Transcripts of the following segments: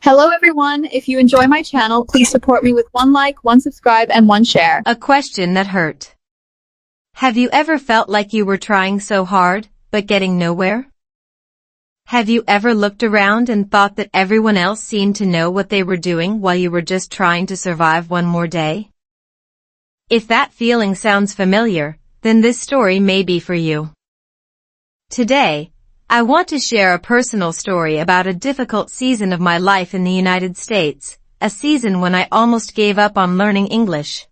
Hello everyone, if you enjoy my channel, please support me with one like, one subscribe, and one share. A question that hurt. Have you ever felt like you were trying so hard, but getting nowhere? Have you ever looked around and thought that everyone else seemed to know what they were doing while you were just trying to survive one more day? If that feeling sounds familiar, then this story may be for you. Today, I want to share a personal story about a difficult season of my life in the United States, a season when I almost gave up on learning English.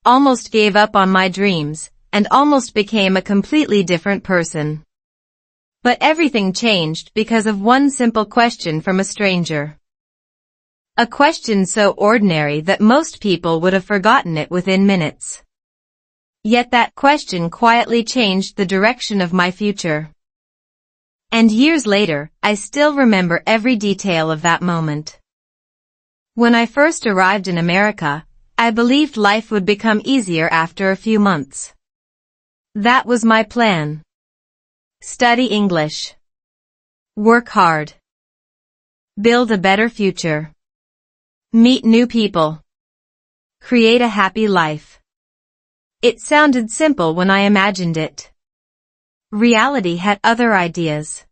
Almost gave up on my dreams, and almost became a completely different person. But everything changed because of one simple question from a stranger. A question so ordinary that most people would have forgotten it within minutes. Yet that question quietly changed the direction of my future. And years later, I still remember every detail of that moment. When I first arrived in America, I believed life would become easier after a few months. That was my plan. Study English. Work hard. Build a better future. Meet new people. Create a happy life. It sounded simple when I imagined it. Reality had other ideas.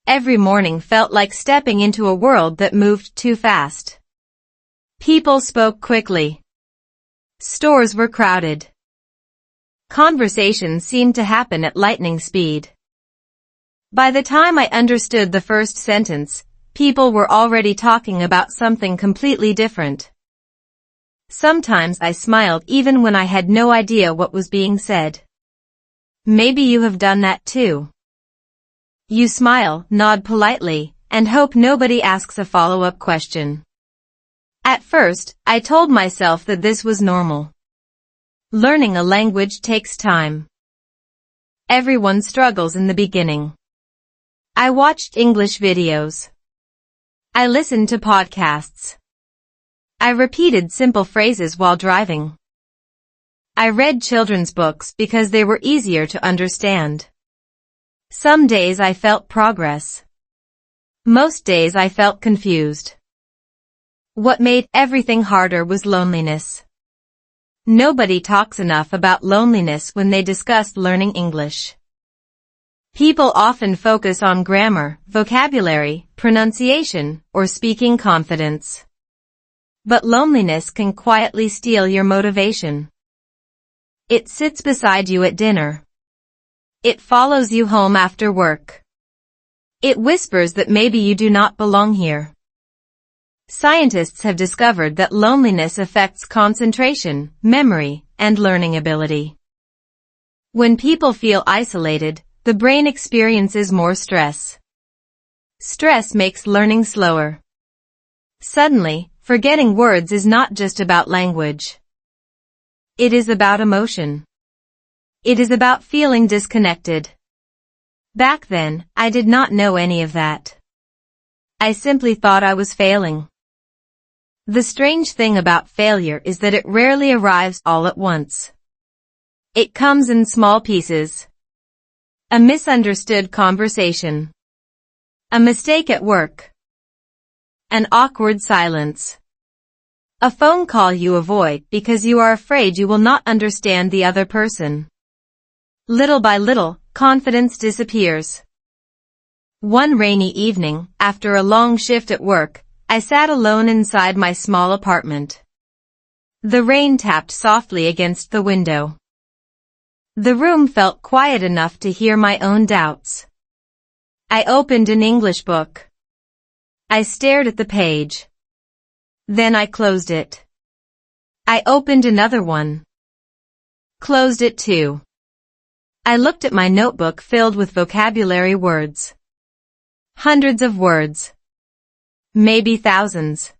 Every morning felt like stepping into a world that moved too fast. People spoke quickly. Stores were crowded. Conversations seemed to happen at lightning speed. By the time I understood the first sentence, people were already talking about something completely different. Sometimes I smiled even when I had no idea what was being said. Maybe you have done that too. You smile, nod politely, and hope nobody asks a follow-up question. At first, I told myself that this was normal. Learning a language takes time. Everyone struggles in the beginning. I watched English videos. I listened to podcasts. I repeated simple phrases while driving. I read children's books because they were easier to understand. Some days I felt progress. Most days I felt confused. What made everything harder was loneliness. Nobody talks enough about loneliness when they discuss learning English. People often focus on grammar, vocabulary, pronunciation, or speaking confidence. But loneliness can quietly steal your motivation. It sits beside you at dinner. It follows you home after work. It whispers that maybe you do not belong here. Scientists have discovered that loneliness affects concentration, memory, and learning ability. When people feel isolated, the brain experiences more stress. Stress makes learning slower. Suddenly, forgetting words is not just about language. It is about emotion. It is about feeling disconnected. Back then, I did not know any of that. I simply thought I was failing. The strange thing about failure is that it rarely arrives all at once. It comes in small pieces. A misunderstood conversation. A mistake at work. An awkward silence. A phone call you avoid because you are afraid you will not understand the other person. Little by little, confidence disappears. One rainy evening, after a long shift at work, I sat alone inside my small apartment. The rain tapped softly against the window. The room felt quiet enough to hear my own doubts. I opened an English book. I stared at the page. Then I closed it. I opened another one. Closed it too. I looked at my notebook filled with vocabulary words. Hundreds of words. Maybe thousands.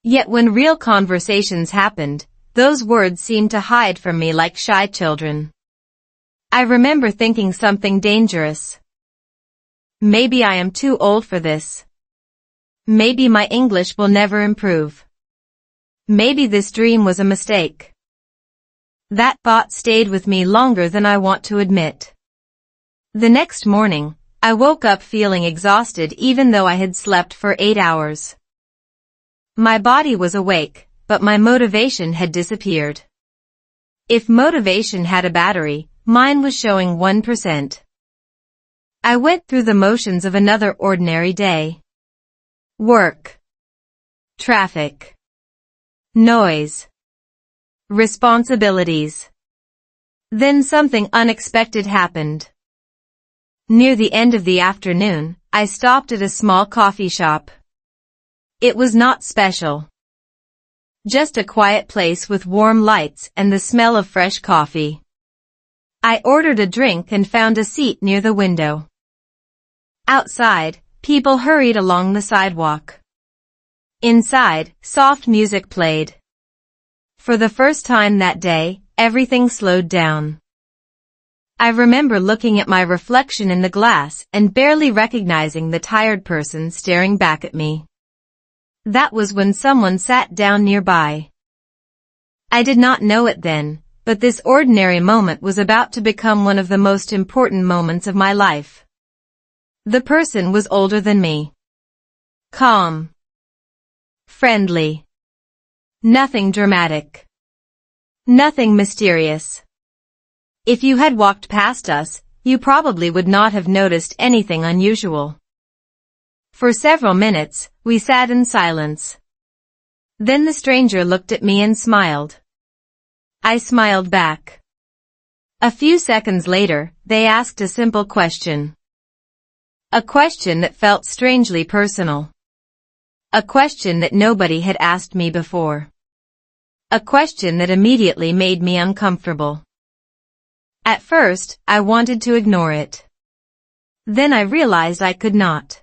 Yet when real conversations happened, those words seemed to hide from me like shy children. I remember thinking something dangerous. Maybe I am too old for this. Maybe my English will never improve. Maybe this dream was a mistake. That thought stayed with me longer than I want to admit. The next morning, I woke up feeling exhausted even though I had slept for 8 hours. My body was awake, but my motivation had disappeared. If motivation had a battery, mine was showing 1%. I went through the motions of another ordinary day. Work. Traffic. Noise. Responsibilities. Then something unexpected happened. Near the end of the afternoon, I stopped at a small coffee shop. It was not special. Just a quiet place with warm lights and the smell of fresh coffee. I ordered a drink and found a seat near the window. Outside, people hurried along the sidewalk. Inside, soft music played. For the first time that day, everything slowed down. I remember looking at my reflection in the glass and barely recognizing the tired person staring back at me. That was when someone sat down nearby. I did not know it then, but this ordinary moment was about to become one of the most important moments of my life. The person was older than me. Calm. Friendly. Nothing dramatic. Nothing mysterious. If you had walked past us, you probably would not have noticed anything unusual. For several minutes, we sat in silence. Then the stranger looked at me and smiled. I smiled back. A few seconds later, they asked a simple question. A question that felt strangely personal. A question that nobody had asked me before. A question that immediately made me uncomfortable. At first, I wanted to ignore it. Then I realized I could not.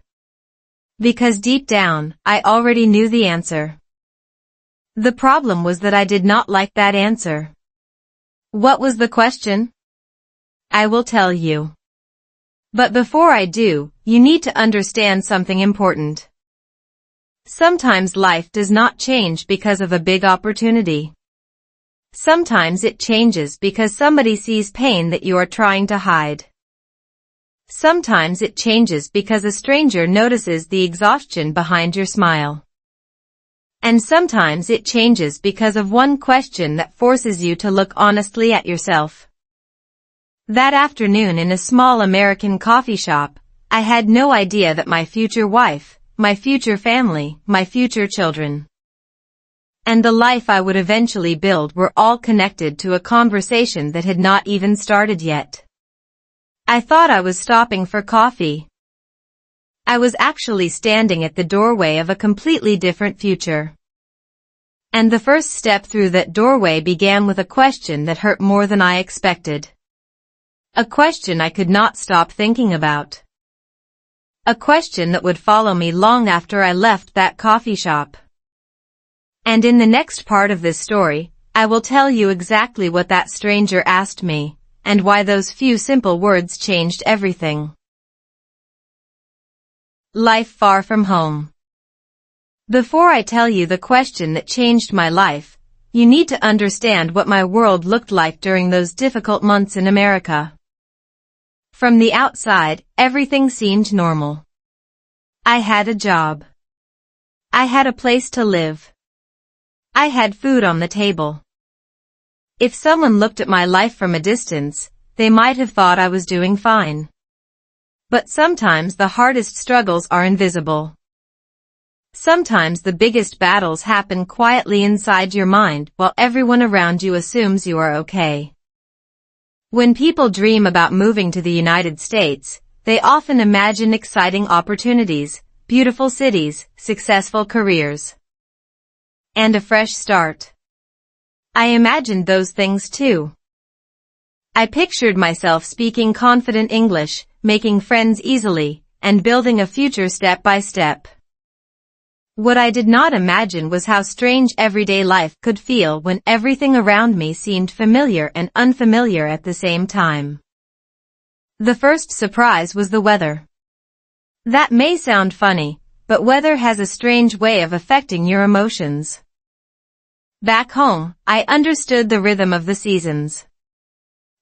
Because deep down, I already knew the answer. The problem was that I did not like that answer. What was the question? I will tell you. But before I do, you need to understand something important. Sometimes life does not change because of a big opportunity. Sometimes it changes because somebody sees pain that you are trying to hide. Sometimes it changes because a stranger notices the exhaustion behind your smile. And sometimes it changes because of one question that forces you to look honestly at yourself. That afternoon in a small American coffee shop, I had no idea that my future wife, my future family, my future children, and the life I would eventually build were all connected to a conversation that had not even started yet. I thought I was stopping for coffee. I was actually standing at the doorway of a completely different future. And the first step through that doorway began with a question that hurt more than I expected. A question I could not stop thinking about. A question that would follow me long after I left that coffee shop. And in the next part of this story, I will tell you exactly what that stranger asked me, and why those few simple words changed everything. Life far from home. Before I tell you the question that changed my life, you need to understand what my world looked like during those difficult months in America. From the outside, everything seemed normal. I had a job. I had a place to live. I had food on the table. If someone looked at my life from a distance, they might have thought I was doing fine. But sometimes the hardest struggles are invisible. Sometimes the biggest battles happen quietly inside your mind while everyone around you assumes you are okay. When people dream about moving to the United States, they often imagine exciting opportunities, beautiful cities, successful careers, and a fresh start. I imagined those things too. I pictured myself speaking confident English, making friends easily, and building a future step by step. What I did not imagine was how strange everyday life could feel when everything around me seemed familiar and unfamiliar at the same time. The first surprise was the weather. That may sound funny, but weather has a strange way of affecting your emotions. Back home, I understood the rhythm of the seasons.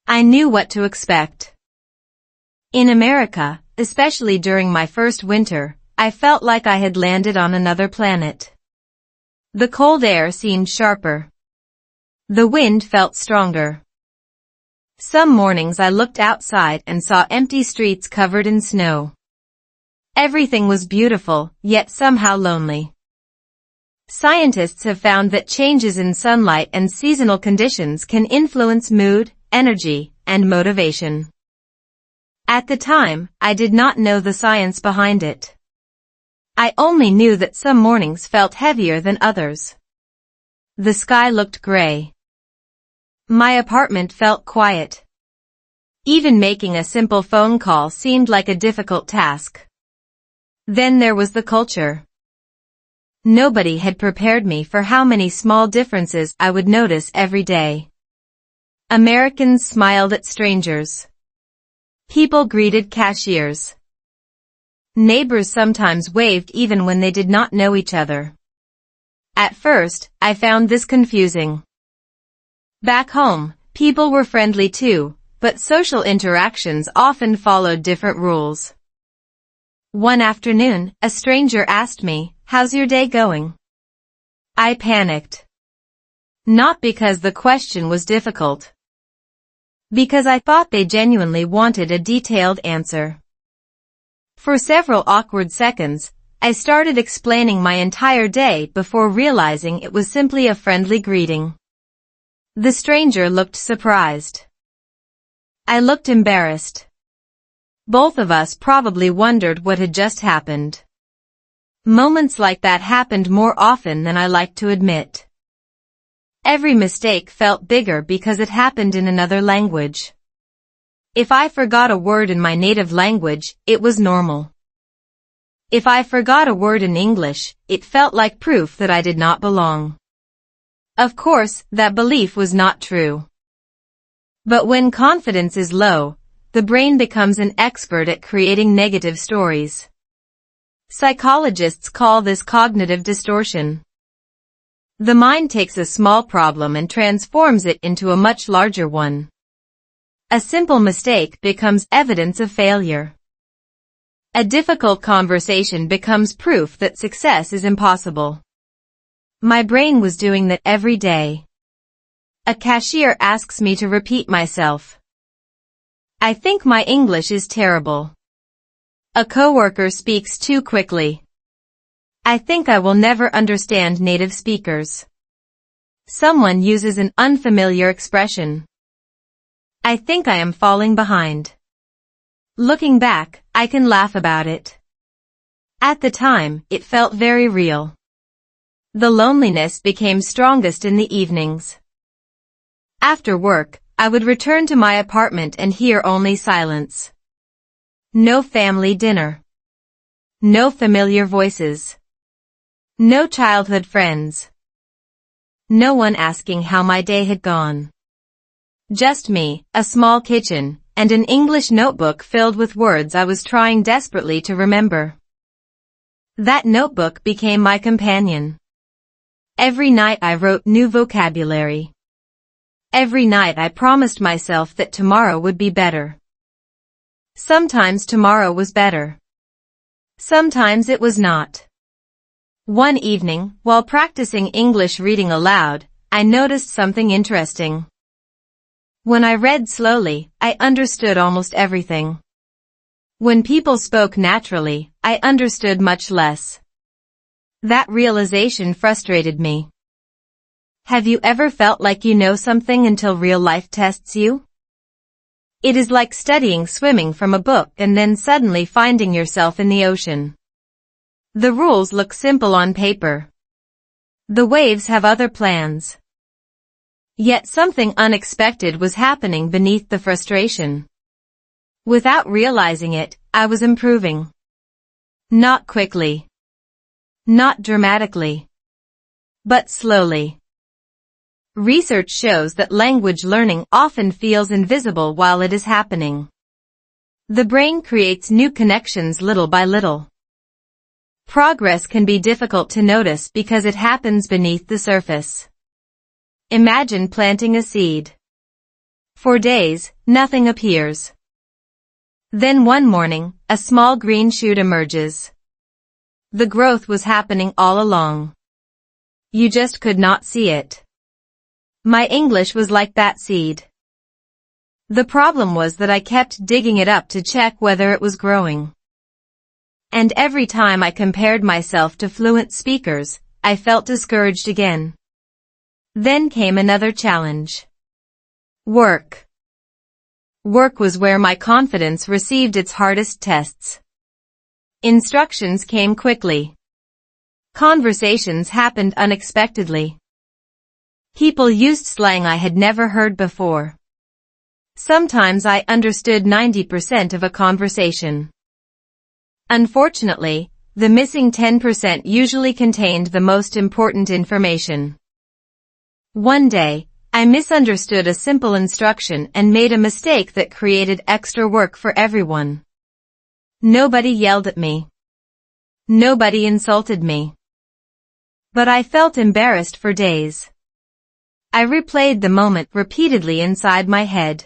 I knew what to expect. In America, especially during my first winter, I felt like I had landed on another planet. The cold air seemed sharper. The wind felt stronger. Some mornings I looked outside and saw empty streets covered in snow. Everything was beautiful, yet somehow lonely. Scientists have found that changes in sunlight and seasonal conditions can influence mood, energy, and motivation. At the time, I did not know the science behind it. I only knew that some mornings felt heavier than others. The sky looked gray. My apartment felt quiet. Even making a simple phone call seemed like a difficult task. Then there was the culture. Nobody had prepared me for how many small differences I would notice every day. Americans smiled at strangers. People greeted cashiers. Neighbors sometimes waved even when they did not know each other. At first, I found this confusing. Back home, people were friendly too, but social interactions often followed different rules. One afternoon, a stranger asked me, "How's your day going?" I panicked. Not because the question was difficult. Because I thought they genuinely wanted a detailed answer. For several awkward seconds, I started explaining my entire day before realizing it was simply a friendly greeting. The stranger looked surprised. I looked embarrassed. Both of us probably wondered what had just happened. Moments like that happened more often than I like to admit. Every mistake felt bigger because it happened in another language. If I forgot a word in my native language, it was normal. If I forgot a word in English, it felt like proof that I did not belong. Of course, that belief was not true. But when confidence is low, the brain becomes an expert at creating negative stories. Psychologists call this cognitive distortion. The mind takes a small problem and transforms it into a much larger one. A simple mistake becomes evidence of failure. A difficult conversation becomes proof that success is impossible. My brain was doing that every day. A cashier asks me to repeat myself. I think my English is terrible. A coworker speaks too quickly. I think I will never understand native speakers. Someone uses an unfamiliar expression. I think I am falling behind. Looking back, I can laugh about it. At the time, it felt very real. The loneliness became strongest in the evenings. After work, I would return to my apartment and hear only silence. No family dinner. No familiar voices. No childhood friends. No one asking how my day had gone. Just me, a small kitchen, and an English notebook filled with words I was trying desperately to remember. That notebook became my companion. Every night I wrote new vocabulary. Every night I promised myself that tomorrow would be better. Sometimes tomorrow was better. Sometimes it was not. One evening, while practicing English reading aloud, I noticed something interesting. When I read slowly, I understood almost everything. When people spoke naturally, I understood much less. That realization frustrated me. Have you ever felt like you know something until real life tests you? It is like studying swimming from a book and then suddenly finding yourself in the ocean. The rules look simple on paper. The waves have other plans. Yet something unexpected was happening beneath the frustration. Without realizing it, I was improving. Not quickly. Not dramatically. But slowly. Research shows that language learning often feels invisible while it is happening. The brain creates new connections little by little. Progress can be difficult to notice because it happens beneath the surface. Imagine planting a seed. For days, nothing appears. Then one morning, a small green shoot emerges. The growth was happening all along. You just could not see it. My English was like that seed. The problem was that I kept digging it up to check whether it was growing. And every time I compared myself to fluent speakers, I felt discouraged again. Then came another challenge. Work. Work was where my confidence received its hardest tests. Instructions came quickly. Conversations happened unexpectedly. People used slang I had never heard before. Sometimes I understood 90% of a conversation. Unfortunately, the missing 10% usually contained the most important information. One day, I misunderstood a simple instruction and made a mistake that created extra work for everyone. Nobody yelled at me. Nobody insulted me. But I felt embarrassed for days. I replayed the moment repeatedly inside my head.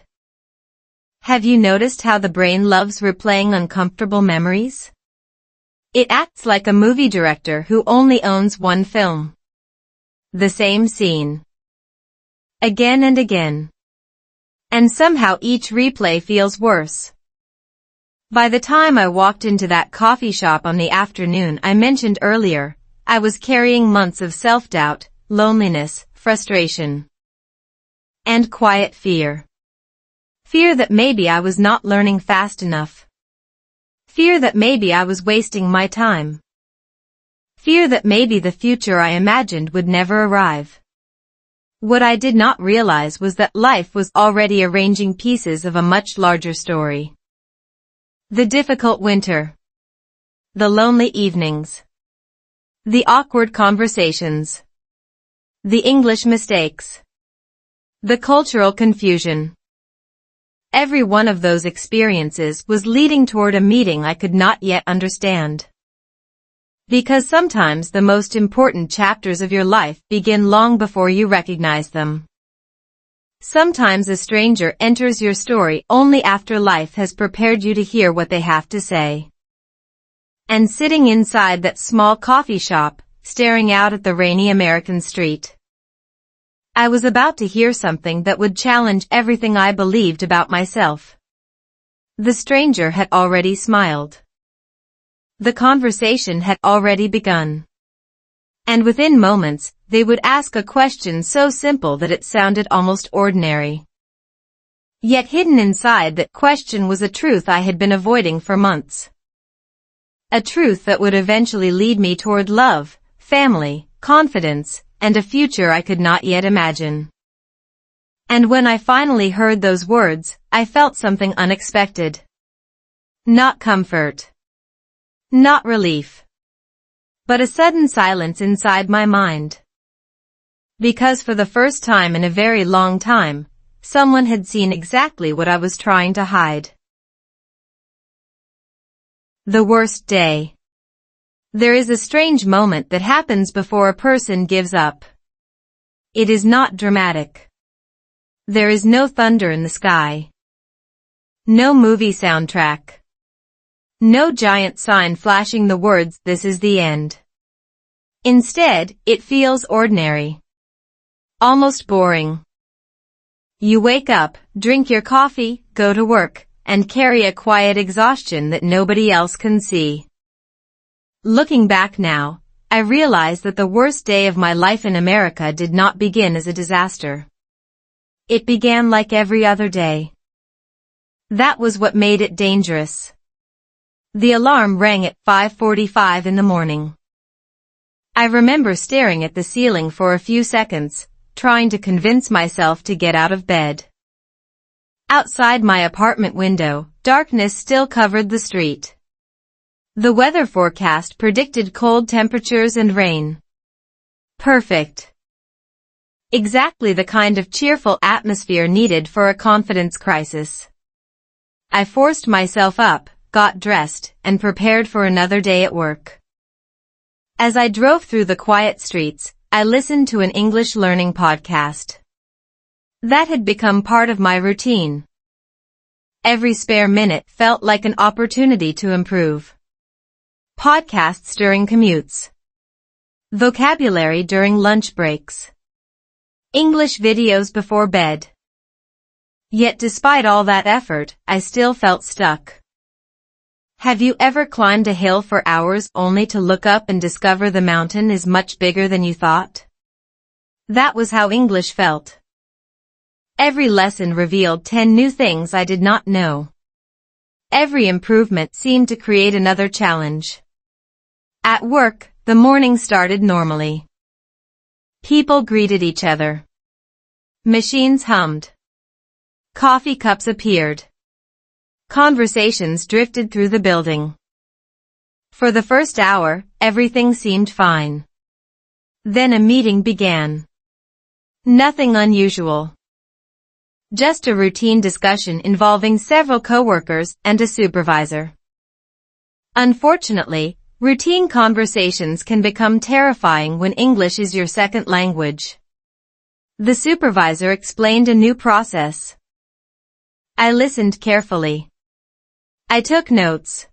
Have you noticed how the brain loves replaying uncomfortable memories? It acts like a movie director who only owns one film. The same scene. Again and again. And somehow each replay feels worse. By the time I walked into that coffee shop on the afternoon I mentioned earlier, I was carrying months of self-doubt, loneliness, frustration, and quiet fear. Fear that maybe I was not learning fast enough. Fear that maybe I was wasting my time. Fear that maybe the future I imagined would never arrive. What I did not realize was that life was already arranging pieces of a much larger story. The difficult winter. The lonely evenings. The awkward conversations. The English mistakes. The cultural confusion. Every one of those experiences was leading toward a meeting I could not yet understand. Because sometimes the most important chapters of your life begin long before you recognize them. Sometimes a stranger enters your story only after life has prepared you to hear what they have to say. And sitting inside that small coffee shop, staring out at the rainy American street, I was about to hear something that would challenge everything I believed about myself. The stranger had already smiled. The conversation had already begun. And within moments, they would ask a question so simple that it sounded almost ordinary. Yet hidden inside that question was a truth I had been avoiding for months. A truth that would eventually lead me toward love, family, confidence, and a future I could not yet imagine. And when I finally heard those words, I felt something unexpected. Not comfort. Not relief. But a sudden silence inside my mind. Because for the first time in a very long time, someone had seen exactly what I was trying to hide. The worst day. There is a strange moment that happens before a person gives up. It is not dramatic. There is no thunder in the sky. No movie soundtrack. No giant sign flashing the words, "This is the end." Instead, it feels ordinary. Almost boring. You wake up, drink your coffee, go to work, and carry a quiet exhaustion that nobody else can see. Looking back now, I realize that the worst day of my life in America did not begin as a disaster. It began like every other day. That was what made it dangerous. The alarm rang at 5:45 in the morning. I remember staring at the ceiling for a few seconds, trying to convince myself to get out of bed. Outside my apartment window, darkness still covered the street. The weather forecast predicted cold temperatures and rain. Perfect. Exactly the kind of cheerful atmosphere needed for a confidence crisis. I forced myself up, got dressed, and prepared for another day at work. As I drove through the quiet streets, I listened to an English learning podcast. That had become part of my routine. Every spare minute felt like an opportunity to improve. Podcasts during commutes. Vocabulary during lunch breaks. English videos before bed. Yet despite all that effort, I still felt stuck. Have you ever climbed a hill for hours only to look up and discover the mountain is much bigger than you thought? That was how English felt. Every lesson revealed 10 new things I did not know. Every improvement seemed to create another challenge. At work, the morning started normally. People greeted each other. Machines hummed. Coffee cups appeared. Conversations drifted through the building. For the first hour, everything seemed fine. Then a meeting began. Nothing unusual. Just a routine discussion involving several coworkers and a supervisor. Unfortunately, routine conversations can become terrifying when English is your second language. The supervisor explained a new process. I listened carefully. I took notes.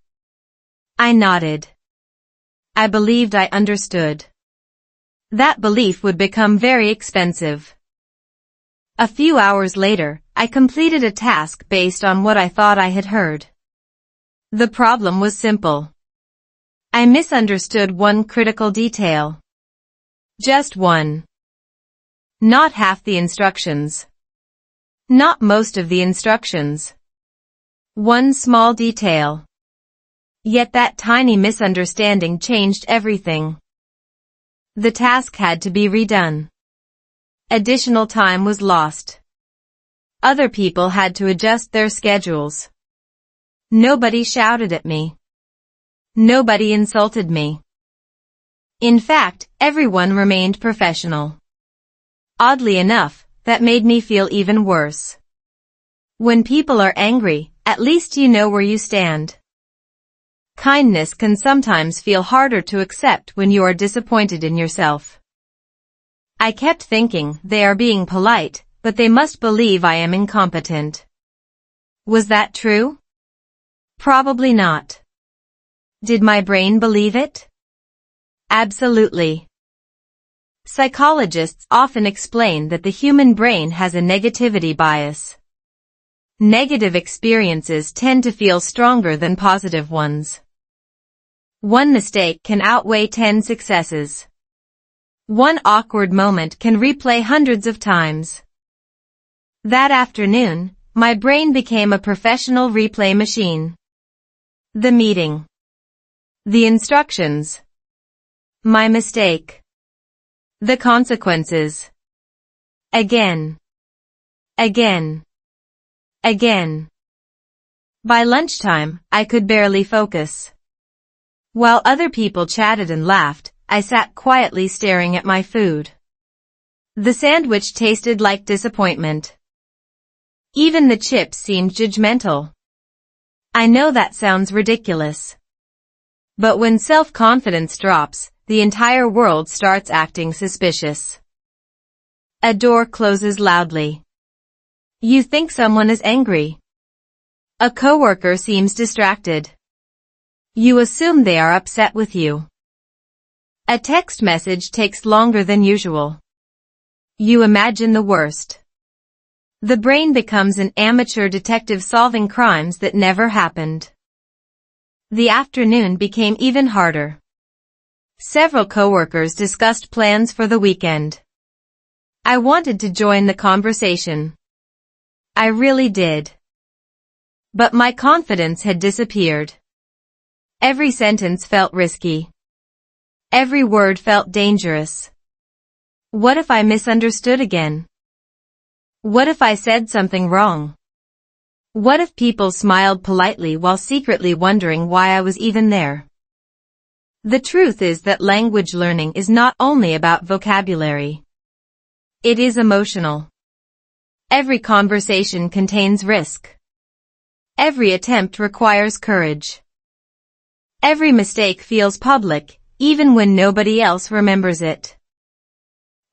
I nodded. I believed I understood. That belief would become very expensive. A few hours later, I completed a task based on what I thought I had heard. The problem was simple. I misunderstood one critical detail. Just one. Not half the instructions. Not most of the instructions. One small detail. Yet that tiny misunderstanding changed everything. The task had to be redone. Additional time was lost. Other people had to adjust their schedules. Nobody shouted at me. Nobody insulted me. In fact, everyone remained professional. Oddly enough, that made me feel even worse. When people are angry, at least you know where you stand. Kindness can sometimes feel harder to accept when you are disappointed in yourself. I kept thinking, they are being polite, but they must believe I am incompetent. Was that true? Probably not. Did my brain believe it? Absolutely. Psychologists often explain that the human brain has a negativity bias. Negative experiences tend to feel stronger than positive ones. One mistake can outweigh 10 successes. One awkward moment can replay hundreds of times. That afternoon, my brain became a professional replay machine. The meeting. The instructions. My mistake. The consequences. Again. Again. Again. By lunchtime, I could barely focus. While other people chatted and laughed, I sat quietly staring at my food. The sandwich tasted like disappointment. Even the chips seemed judgmental. I know that sounds ridiculous. But when self-confidence drops, the entire world starts acting suspicious. A door closes loudly. You think someone is angry. A coworker seems distracted. You assume they are upset with you. A text message takes longer than usual. You imagine the worst. The brain becomes an amateur detective solving crimes that never happened. The afternoon became even harder. Several coworkers discussed plans for the weekend. I wanted to join the conversation. I really did. But my confidence had disappeared. Every sentence felt risky. Every word felt dangerous. What if I misunderstood again? What if I said something wrong? What if people smiled politely while secretly wondering why I was even there? The truth is that language learning is not only about vocabulary. It is emotional. Every conversation contains risk. Every attempt requires courage. Every mistake feels public, even when nobody else remembers it.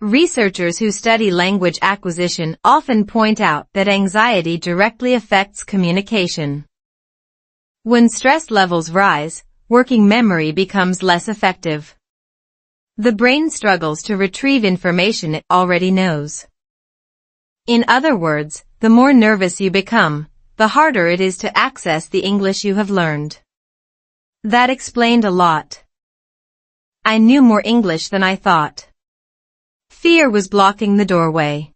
Researchers who study language acquisition often point out that anxiety directly affects communication. When stress levels rise, working memory becomes less effective. The brain struggles to retrieve information it already knows. In other words, the more nervous you become, the harder it is to access the English you have learned. That explained a lot. I knew more English than I thought. Fear was blocking the doorway.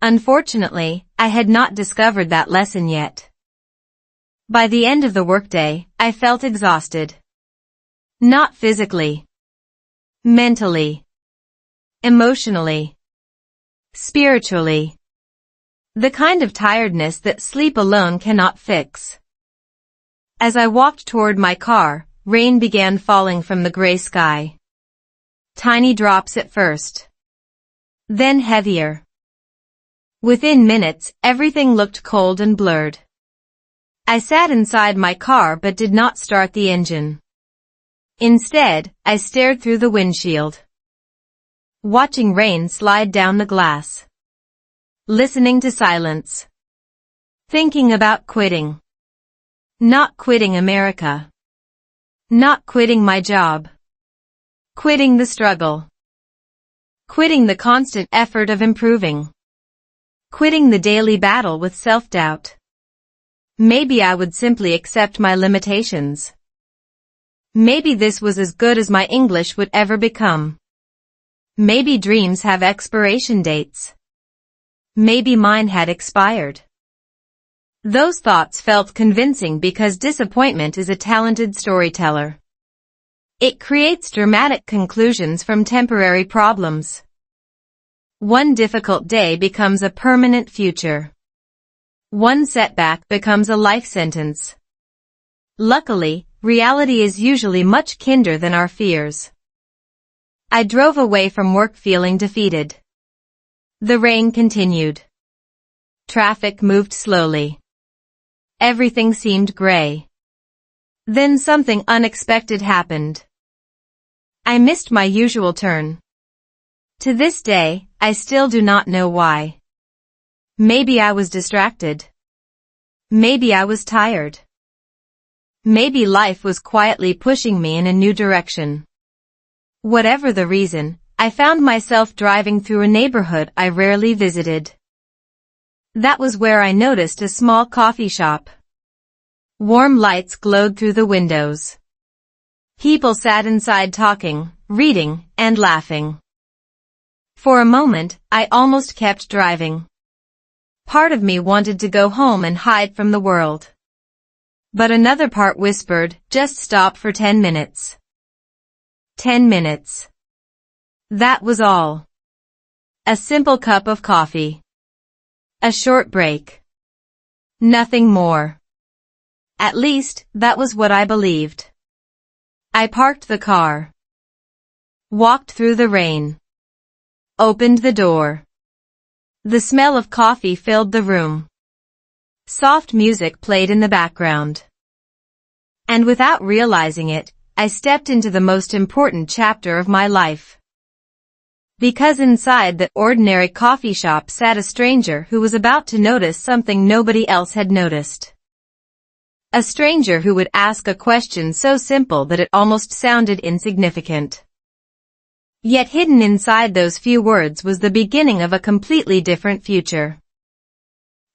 Unfortunately, I had not discovered that lesson yet. By the end of the workday, I felt exhausted. Not physically. Mentally. Emotionally. Spiritually. The kind of tiredness that sleep alone cannot fix. As I walked toward my car, rain began falling from the gray sky. Tiny drops at first. Then heavier. Within minutes, everything looked cold and blurred. I sat inside my car but did not start the engine. Instead, I stared through the windshield. Watching rain slide down the glass. Listening to silence. Thinking about quitting. Not quitting America. Not quitting my job. Quitting the struggle. Quitting the constant effort of improving. Quitting the daily battle with self-doubt. Maybe I would simply accept my limitations. Maybe this was as good as my English would ever become. Maybe dreams have expiration dates. Maybe mine had expired. Those thoughts felt convincing because disappointment is a talented storyteller. It creates dramatic conclusions from temporary problems. One difficult day becomes a permanent future. One setback becomes a life sentence. Luckily, reality is usually much kinder than our fears. I drove away from work feeling defeated. The rain continued. Traffic moved slowly. Everything seemed gray. Then something unexpected happened. I missed my usual turn. To this day, I still do not know why. Maybe I was distracted. Maybe I was tired. Maybe life was quietly pushing me in a new direction. Whatever the reason, I found myself driving through a neighborhood I rarely visited. That was where I noticed a small coffee shop. Warm lights glowed through the windows. People sat inside talking, reading, and laughing. For a moment, I almost kept driving. Part of me wanted to go home and hide from the world. But another part whispered, just stop for 10 minutes. 10 minutes. That was all. A simple cup of coffee. A short break. Nothing more. At least, that was what I believed. I parked the car. Walked through the rain. Opened the door. The smell of coffee filled the room. Soft music played in the background. And without realizing it, I stepped into the most important chapter of my life. Because inside the ordinary coffee shop sat a stranger who was about to notice something nobody else had noticed. A stranger who would ask a question so simple that it almost sounded insignificant. Yet hidden inside those few words was the beginning of a completely different future.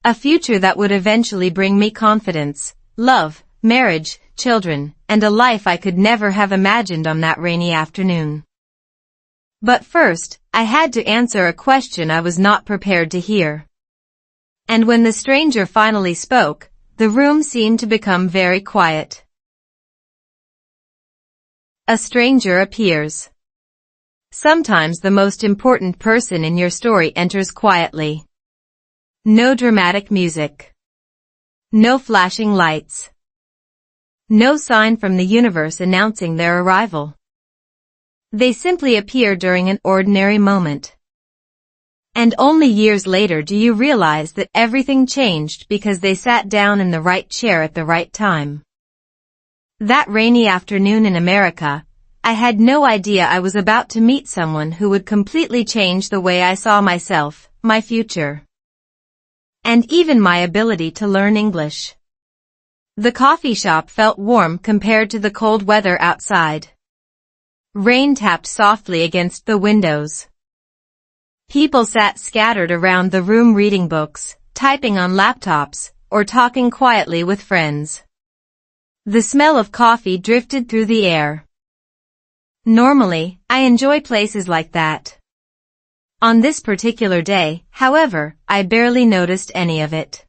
A future that would eventually bring me confidence, love, marriage, children, and a life I could never have imagined on that rainy afternoon. But first, I had to answer a question I was not prepared to hear. And when the stranger finally spoke, the room seemed to become very quiet. A stranger appears. Sometimes the most important person in your story enters quietly. No dramatic music. No flashing lights. No sign from the universe announcing their arrival. They simply appear during an ordinary moment. And only years later do you realize that everything changed because they sat down in the right chair at the right time. That rainy afternoon in America, I had no idea I was about to meet someone who would completely change the way I saw myself, my future, and even my ability to learn English. The coffee shop felt warm compared to the cold weather outside. Rain tapped softly against the windows. People sat scattered around the room reading books, typing on laptops, or talking quietly with friends. The smell of coffee drifted through the air. Normally, I enjoy places like that. On this particular day, however, I barely noticed any of it.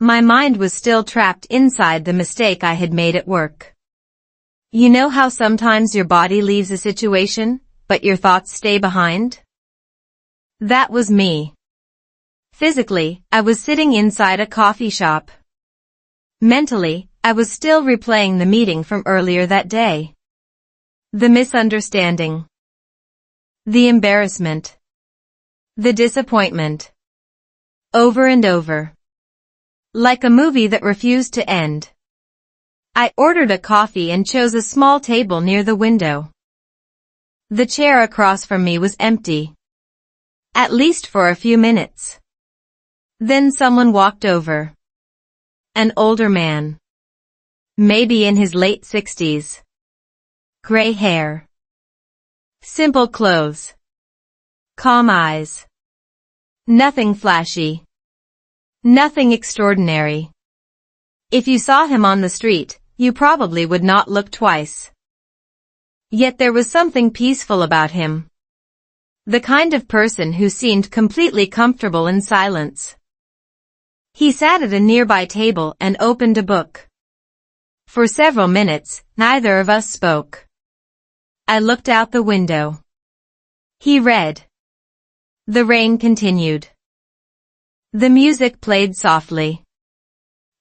My mind was still trapped inside the mistake I had made at work. You know how sometimes your body leaves a situation, but your thoughts stay behind? That was me. Physically, I was sitting inside a coffee shop. Mentally, I was still replaying the meeting from earlier that day. The misunderstanding. The embarrassment. The disappointment. Over and over. Like a movie that refused to end. I ordered a coffee and chose a small table near the window. The chair across from me was empty. At least for a few minutes. Then someone walked over. An older man. Maybe in his late 60s. Gray hair. Simple clothes. Calm eyes. Nothing flashy. Nothing extraordinary. If you saw him on the street, you probably would not look twice. Yet there was something peaceful about him. The kind of person who seemed completely comfortable in silence. He sat at a nearby table and opened a book. For several minutes, neither of us spoke. I looked out the window. He read. The rain continued. The music played softly.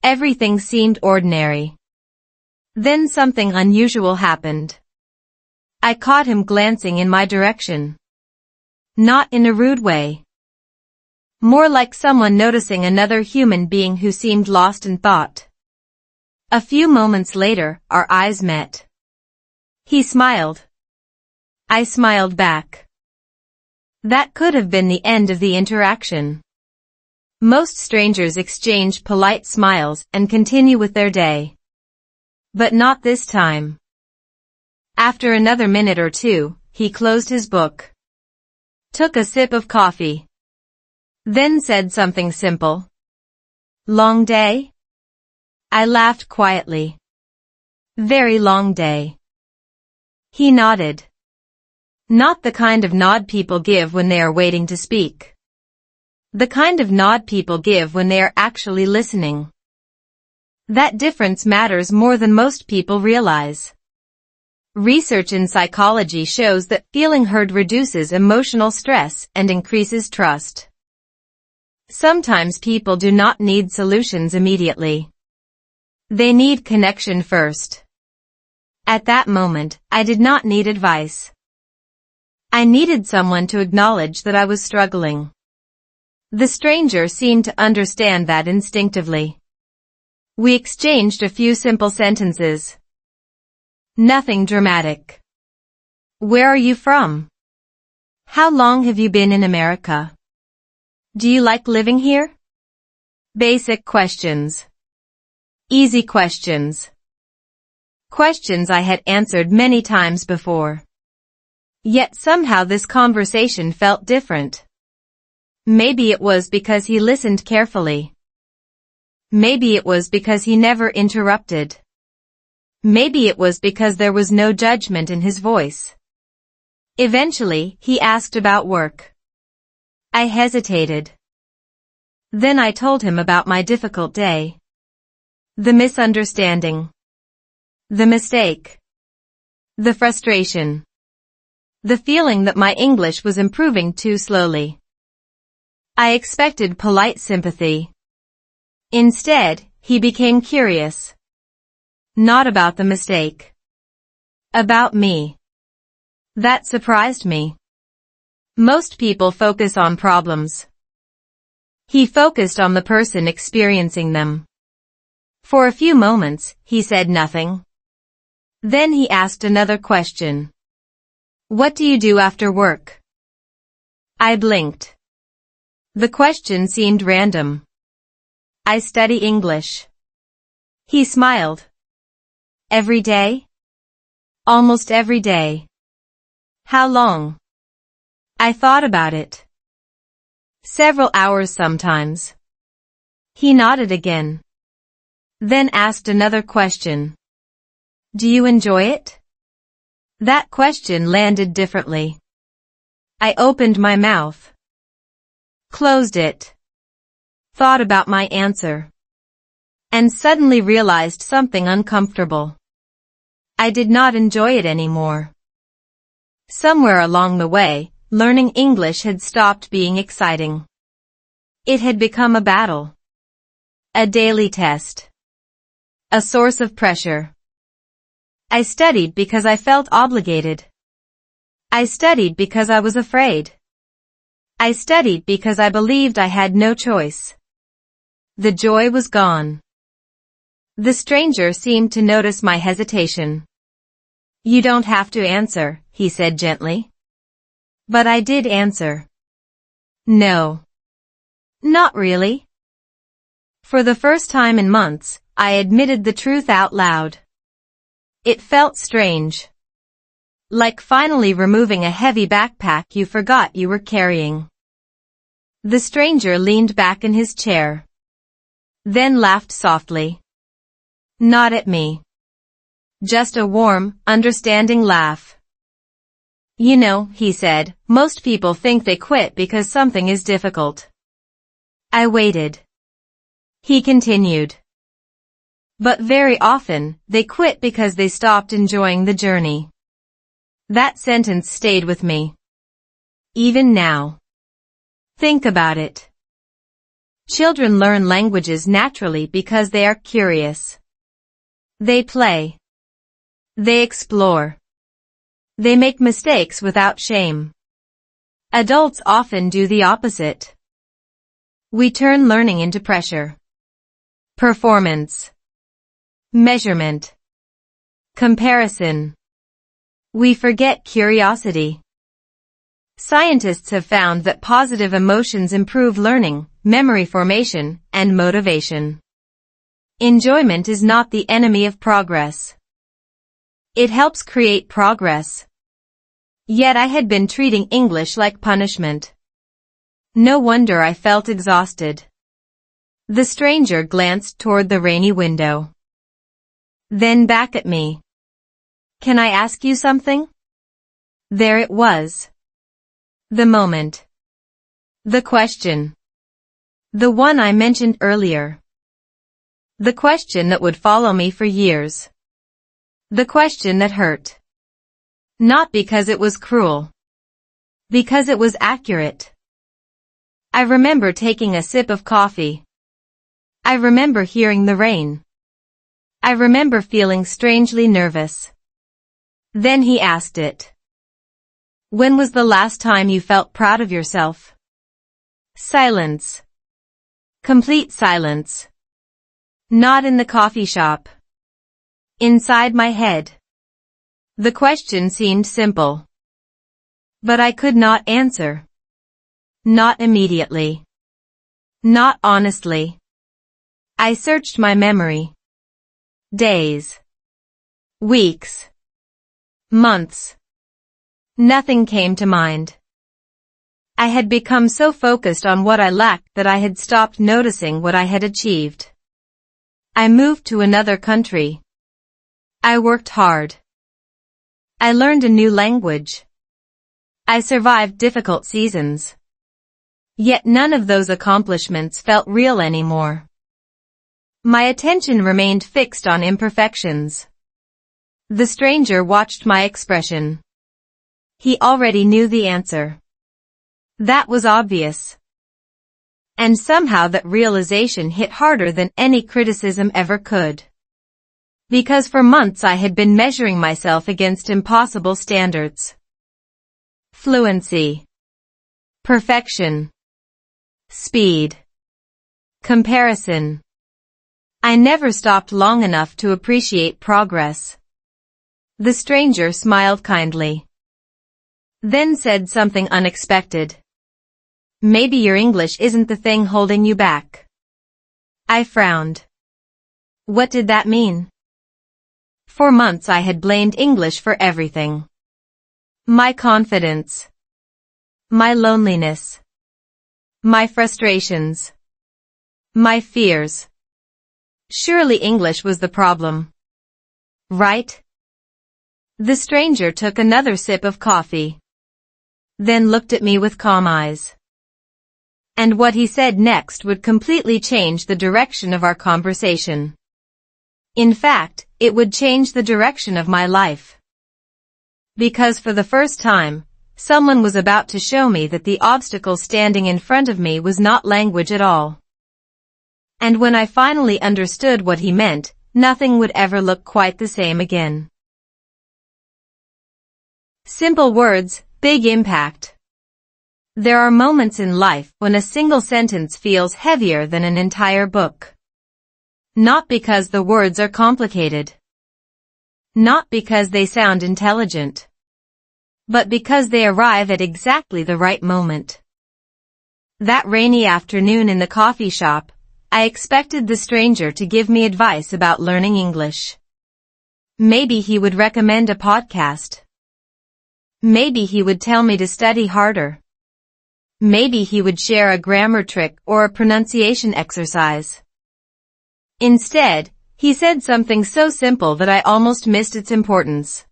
Everything seemed ordinary. Then something unusual happened. I caught him glancing in my direction. Not in a rude way. More like someone noticing another human being who seemed lost in thought. A few moments later, our eyes met. He smiled. I smiled back. That could have been the end of the interaction. Most strangers exchange polite smiles and continue with their day. But not this time. After another minute or two, he closed his book. Took a sip of coffee. Then said something simple. Long day? I laughed quietly. Very long day. He nodded. Not the kind of nod people give when they are waiting to speak. The kind of nod people give when they are actually listening. That difference matters more than most people realize. Research in psychology shows that feeling heard reduces emotional stress and increases trust. Sometimes people do not need solutions immediately. They need connection first. At that moment, I did not need advice. I needed someone to acknowledge that I was struggling. The stranger seemed to understand that instinctively. We exchanged a few simple sentences. Nothing dramatic. Where are you from? How long have you been in America? Do you like living here? Basic questions. Easy questions. Questions I had answered many times before. Yet somehow this conversation felt different. Maybe it was because he listened carefully. Maybe it was because he never interrupted. Maybe it was because there was no judgment in his voice. Eventually, he asked about work. I hesitated. Then I told him about my difficult day. The misunderstanding. The mistake. The frustration. The feeling that my English was improving too slowly. I expected polite sympathy. Instead, he became curious. Not about the mistake. About me. That surprised me. Most people focus on problems. He focused on the person experiencing them. For a few moments, he said nothing. Then he asked another question. What do you do after work? I blinked. The question seemed random. I study English. He smiled. Every day? Almost every day. How long? I thought about it. Several hours sometimes. He nodded again. Then asked another question. Do you enjoy it? That question landed differently. I opened my mouth. Closed it. Thought about my answer. And suddenly realized something uncomfortable. I did not enjoy it anymore. Somewhere along the way, learning English had stopped being exciting. It had become a battle. A daily test. A source of pressure. I studied because I felt obligated. I studied because I was afraid. I studied because I believed I had no choice. The joy was gone. The stranger seemed to notice my hesitation. You don't have to answer, he said gently. But I did answer. No. Not really. For the first time in months, I admitted the truth out loud. It felt strange. Like finally removing a heavy backpack you forgot you were carrying. The stranger leaned back in his chair. Then laughed softly. Not at me. Just a warm, understanding laugh. You know, he said, most people think they quit because something is difficult. I waited. He continued. But very often, they quit because they stopped enjoying the journey. That sentence stayed with me. Even now. Think about it. Children learn languages naturally because they are curious. They play. They explore. They make mistakes without shame. Adults often do the opposite. We turn learning into pressure. Performance. Measurement. Comparison. We forget curiosity. Scientists have found that positive emotions improve learning, memory formation, and motivation. Enjoyment is not the enemy of progress. It helps create progress. Yet I had been treating English like punishment. No wonder I felt exhausted. The stranger glanced toward the rainy window. Then back at me. Can I ask you something? There it was. The moment. The question. The one I mentioned earlier. The question that would follow me for years. The question that hurt. Not because it was cruel. Because it was accurate. I remember taking a sip of coffee. I remember hearing the rain. I remember feeling strangely nervous. Then he asked it. When was the last time you felt proud of yourself? Silence. Complete silence. Not in the coffee shop. Inside my head. The question seemed simple. But I could not answer. Not immediately. Not honestly. I searched my memory. Days. Weeks. Months. Nothing came to mind. I had become so focused on what I lacked that I had stopped noticing what I had achieved. I moved to another country. I worked hard. I learned a new language. I survived difficult seasons. Yet none of those accomplishments felt real anymore. My attention remained fixed on imperfections. The stranger watched my expression. He already knew the answer. That was obvious. And somehow that realization hit harder than any criticism ever could. Because for months I had been measuring myself against impossible standards. Fluency. Perfection. Speed. Comparison. I never stopped long enough to appreciate progress. The stranger smiled kindly. Then said something unexpected. Maybe your English isn't the thing holding you back. I frowned. What did that mean? For months I had blamed English for everything. My confidence. My loneliness. My frustrations. My fears. Surely English was the problem. Right? The stranger took another sip of coffee. Then looked at me with calm eyes. And what he said next would completely change the direction of our conversation. In fact, it would change the direction of my life. Because for the first time, someone was about to show me that the obstacle standing in front of me was not language at all. And when I finally understood what he meant, nothing would ever look quite the same again. Simple words, big impact. There are moments in life when a single sentence feels heavier than an entire book. Not because the words are complicated. Not because they sound intelligent. But because they arrive at exactly the right moment. That rainy afternoon in the coffee shop, I expected the stranger to give me advice about learning English. Maybe he would recommend a podcast. Maybe he would tell me to study harder. Maybe he would share a grammar trick or a pronunciation exercise. Instead, he said something so simple that I almost missed its importance.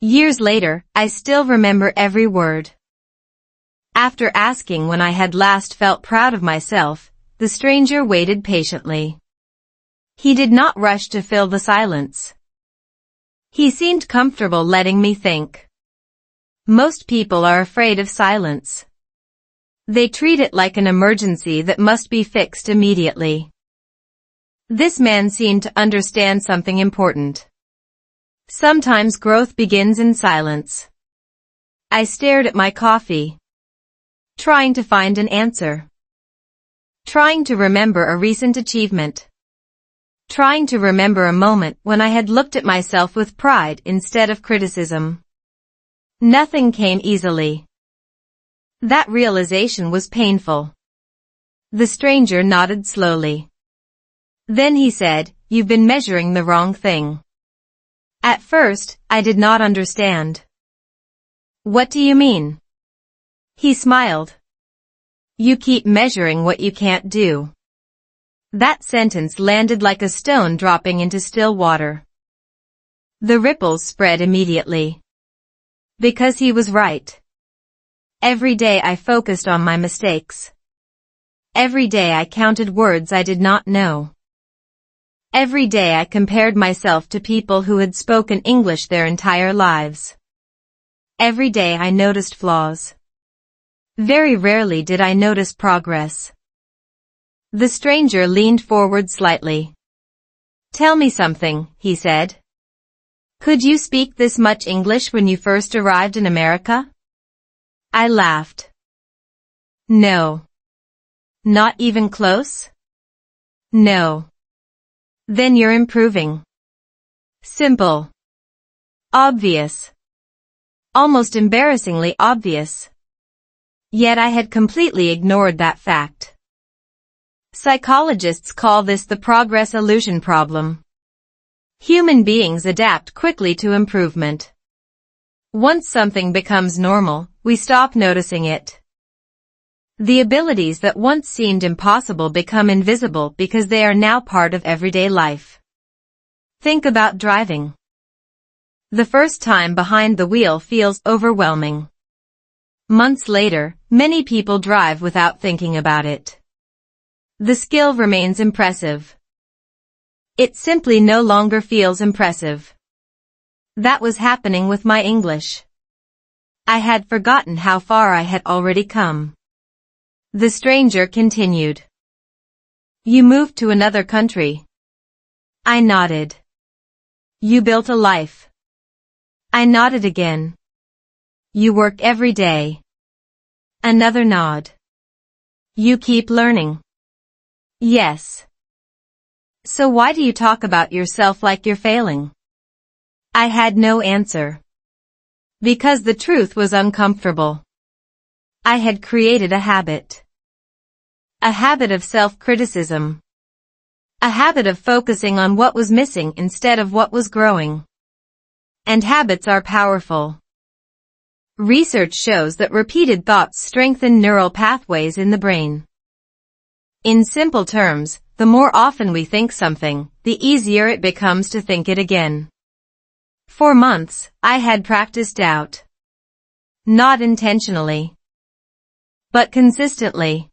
Years later, I still remember every word. After asking when I had last felt proud of myself, the stranger waited patiently. He did not rush to fill the silence. He seemed comfortable letting me think. Most people are afraid of silence. They treat it like an emergency that must be fixed immediately. This man seemed to understand something important. Sometimes growth begins in silence. I stared at my coffee, trying to find an answer. Trying to remember a recent achievement. Trying to remember a moment when I had looked at myself with pride instead of criticism. Nothing came easily. That realization was painful. The stranger nodded slowly. Then he said, "You've been measuring the wrong thing." At first, I did not understand. "What do you mean?" He smiled. "You keep measuring what you can't do." That sentence landed like a stone dropping into still water. The ripples spread immediately. Because he was right. Every day I focused on my mistakes. Every day I counted words I did not know. Every day I compared myself to people who had spoken English their entire lives. Every day I noticed flaws. Very rarely did I notice progress. The stranger leaned forward slightly. "Tell me something," he said. "Could you speak this much English when you first arrived in America?" I laughed. "No. Not even close?" "No." "Then you're improving." Simple. Obvious. Almost embarrassingly obvious. Yet I had completely ignored that fact. Psychologists call this the progress illusion problem. Human beings adapt quickly to improvement. Once something becomes normal, we stop noticing it. The abilities that once seemed impossible become invisible because they are now part of everyday life. Think about driving. The first time behind the wheel feels overwhelming. Months later, many people drive without thinking about it. The skill remains impressive. It simply no longer feels impressive. That was happening with my English. I had forgotten how far I had already come. The stranger continued. "You moved to another country." I nodded. "You built a life." I nodded again. "You work every day." Another nod. "You keep learning." Yes. "So why do you talk about yourself like you're failing?" I had no answer. Because the truth was uncomfortable. I had created a habit. A habit of self-criticism. A habit of focusing on what was missing instead of what was growing. And habits are powerful. Research shows that repeated thoughts strengthen neural pathways in the brain. In simple terms, the more often we think something, the easier it becomes to think it again. For months, I had practiced doubt. Not intentionally, but consistently.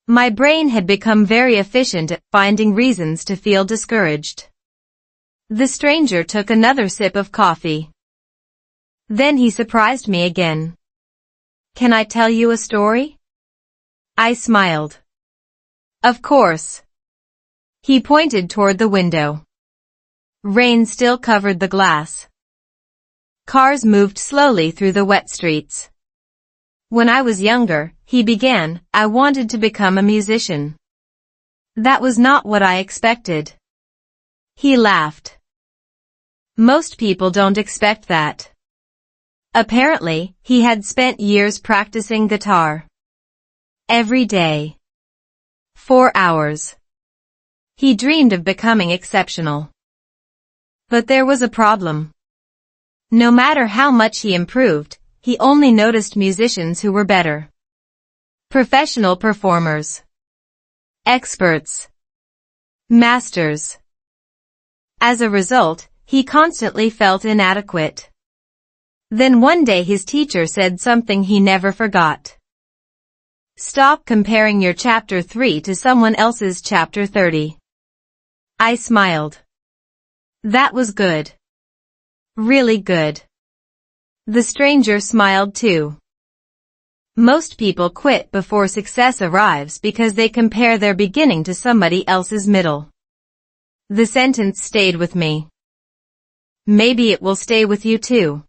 My brain had become very efficient at finding reasons to feel discouraged. The stranger took another sip of coffee. Then he surprised me again. "Can I tell you a story?" I smiled. "Of course." He pointed toward the window. Rain still covered the glass. Cars moved slowly through the wet streets. "When I was younger," he began, "I wanted to become a musician. That was not what I expected." He laughed. Most people don't expect that. Apparently, he had spent years practicing guitar. Every day. 4 hours. He dreamed of becoming exceptional. But there was a problem. No matter how much he improved, he only noticed musicians who were better. Professional performers. Experts. Masters. As a result, he constantly felt inadequate. Then one day his teacher said something he never forgot. "Stop comparing your chapter 3 to someone else's chapter 30. I smiled. That was good. Really good. The stranger smiled too. Most people quit before success arrives because they compare their beginning to somebody else's middle. The sentence stayed with me. Maybe it will stay with you too.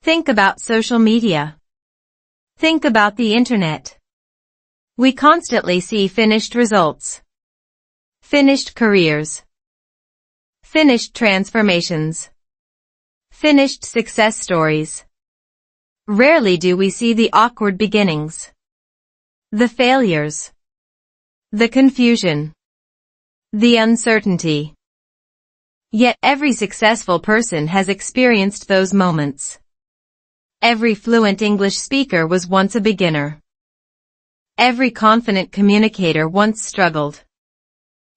Think about social media. Think about the internet. We constantly see finished results. Finished careers. Finished transformations. Finished success stories. Rarely do we see the awkward beginnings. The failures. The confusion. The uncertainty. Yet every successful person has experienced those moments. Every fluent English speaker was once a beginner. Every confident communicator once struggled.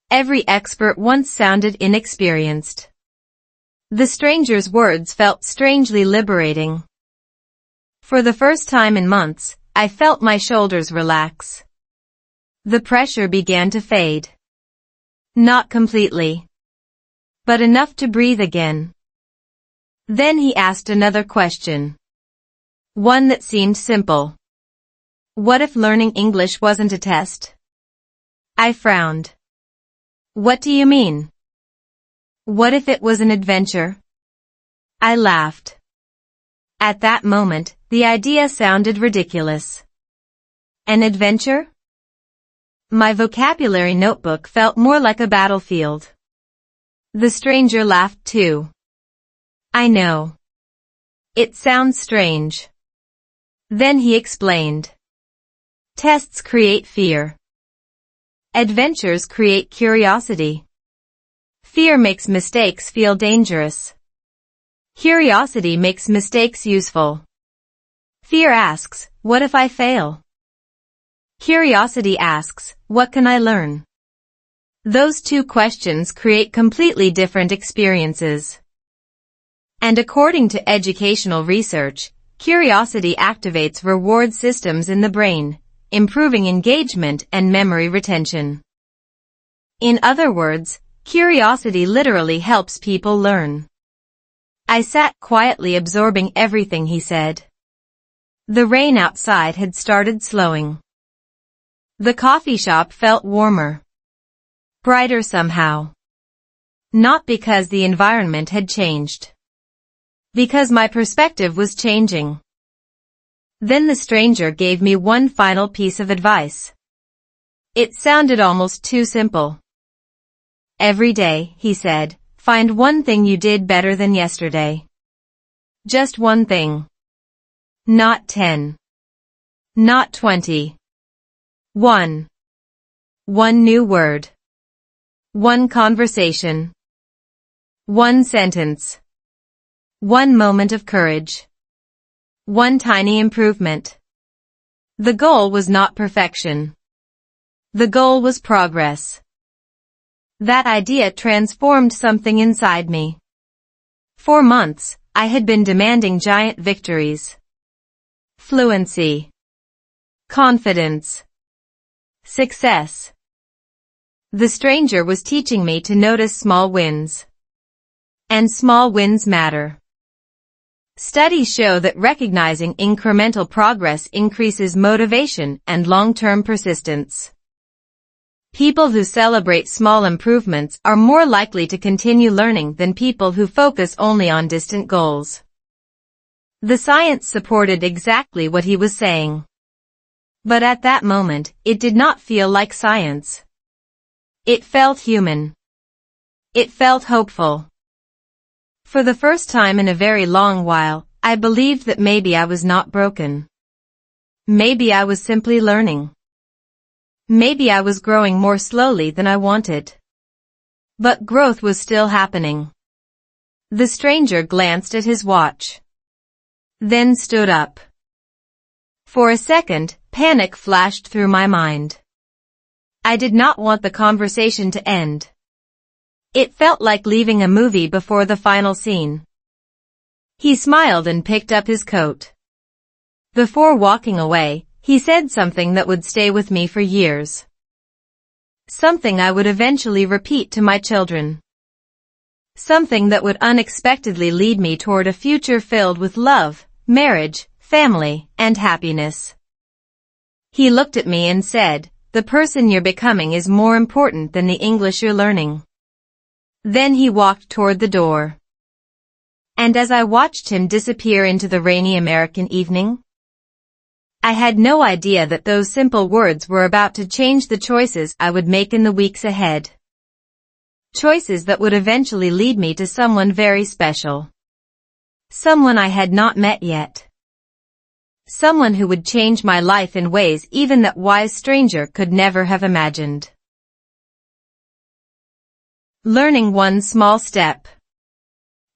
Every expert once sounded inexperienced. The stranger's words felt strangely liberating. For the first time in months, I felt my shoulders relax. The pressure began to fade. Not completely, but enough to breathe again. Then he asked another question. One that seemed simple. What if learning English wasn't a test? I frowned. What do you mean? What if it was an adventure? I laughed. At that moment, the idea sounded ridiculous. An adventure? My vocabulary notebook felt more like a battlefield. The stranger laughed too. I know. It sounds strange. Then he explained. Tests create fear. Adventures create curiosity. Fear makes mistakes feel dangerous. Curiosity makes mistakes useful. Fear asks, what if I fail? Curiosity asks, what can I learn? Those two questions create completely different experiences. And according to educational research, curiosity activates reward systems in the brain, improving engagement and memory retention. In other words, curiosity literally helps people learn. I sat quietly absorbing everything he said. The rain outside had started slowing. The coffee shop felt warmer. Brighter somehow. Not because the environment had changed. Because my perspective was changing. Then the stranger gave me one final piece of advice. It sounded almost too simple. Every day, he said, Find one thing you did better than yesterday. Just one thing. Not 10. Not 20. One. One new word. One conversation. One sentence. One moment of courage. One tiny improvement. The goal was not perfection. The goal was progress. That idea transformed something inside me. For months, I had been demanding giant victories. Fluency. Confidence. Success. The stranger was teaching me to notice small wins. And small wins matter. Studies show that recognizing incremental progress increases motivation and long-term persistence. People who celebrate small improvements are more likely to continue learning than people who focus only on distant goals. The science supported exactly what he was saying. But at that moment, it did not feel like science. It felt human. It felt hopeful. For the first time in a very long while, I believed that maybe I was not broken. Maybe I was simply learning. Maybe I was growing more slowly than I wanted. But growth was still happening. The stranger glanced at his watch. Then stood up. For a second, panic flashed through my mind. I did not want the conversation to end. It felt like leaving a movie before the final scene. He smiled and picked up his coat. Before walking away, he said something that would stay with me for years. Something I would eventually repeat to my children. Something that would unexpectedly lead me toward a future filled with love, marriage, family, and happiness. He looked at me and said, "The person you're becoming is more important than the English you're learning." Then he walked toward the door. And as I watched him disappear into the rainy American evening, I had no idea that those simple words were about to change the choices I would make in the weeks ahead. Choices that would eventually lead me to someone very special. Someone I had not met yet. Someone who would change my life in ways even that wise stranger could never have imagined. Learning one small step.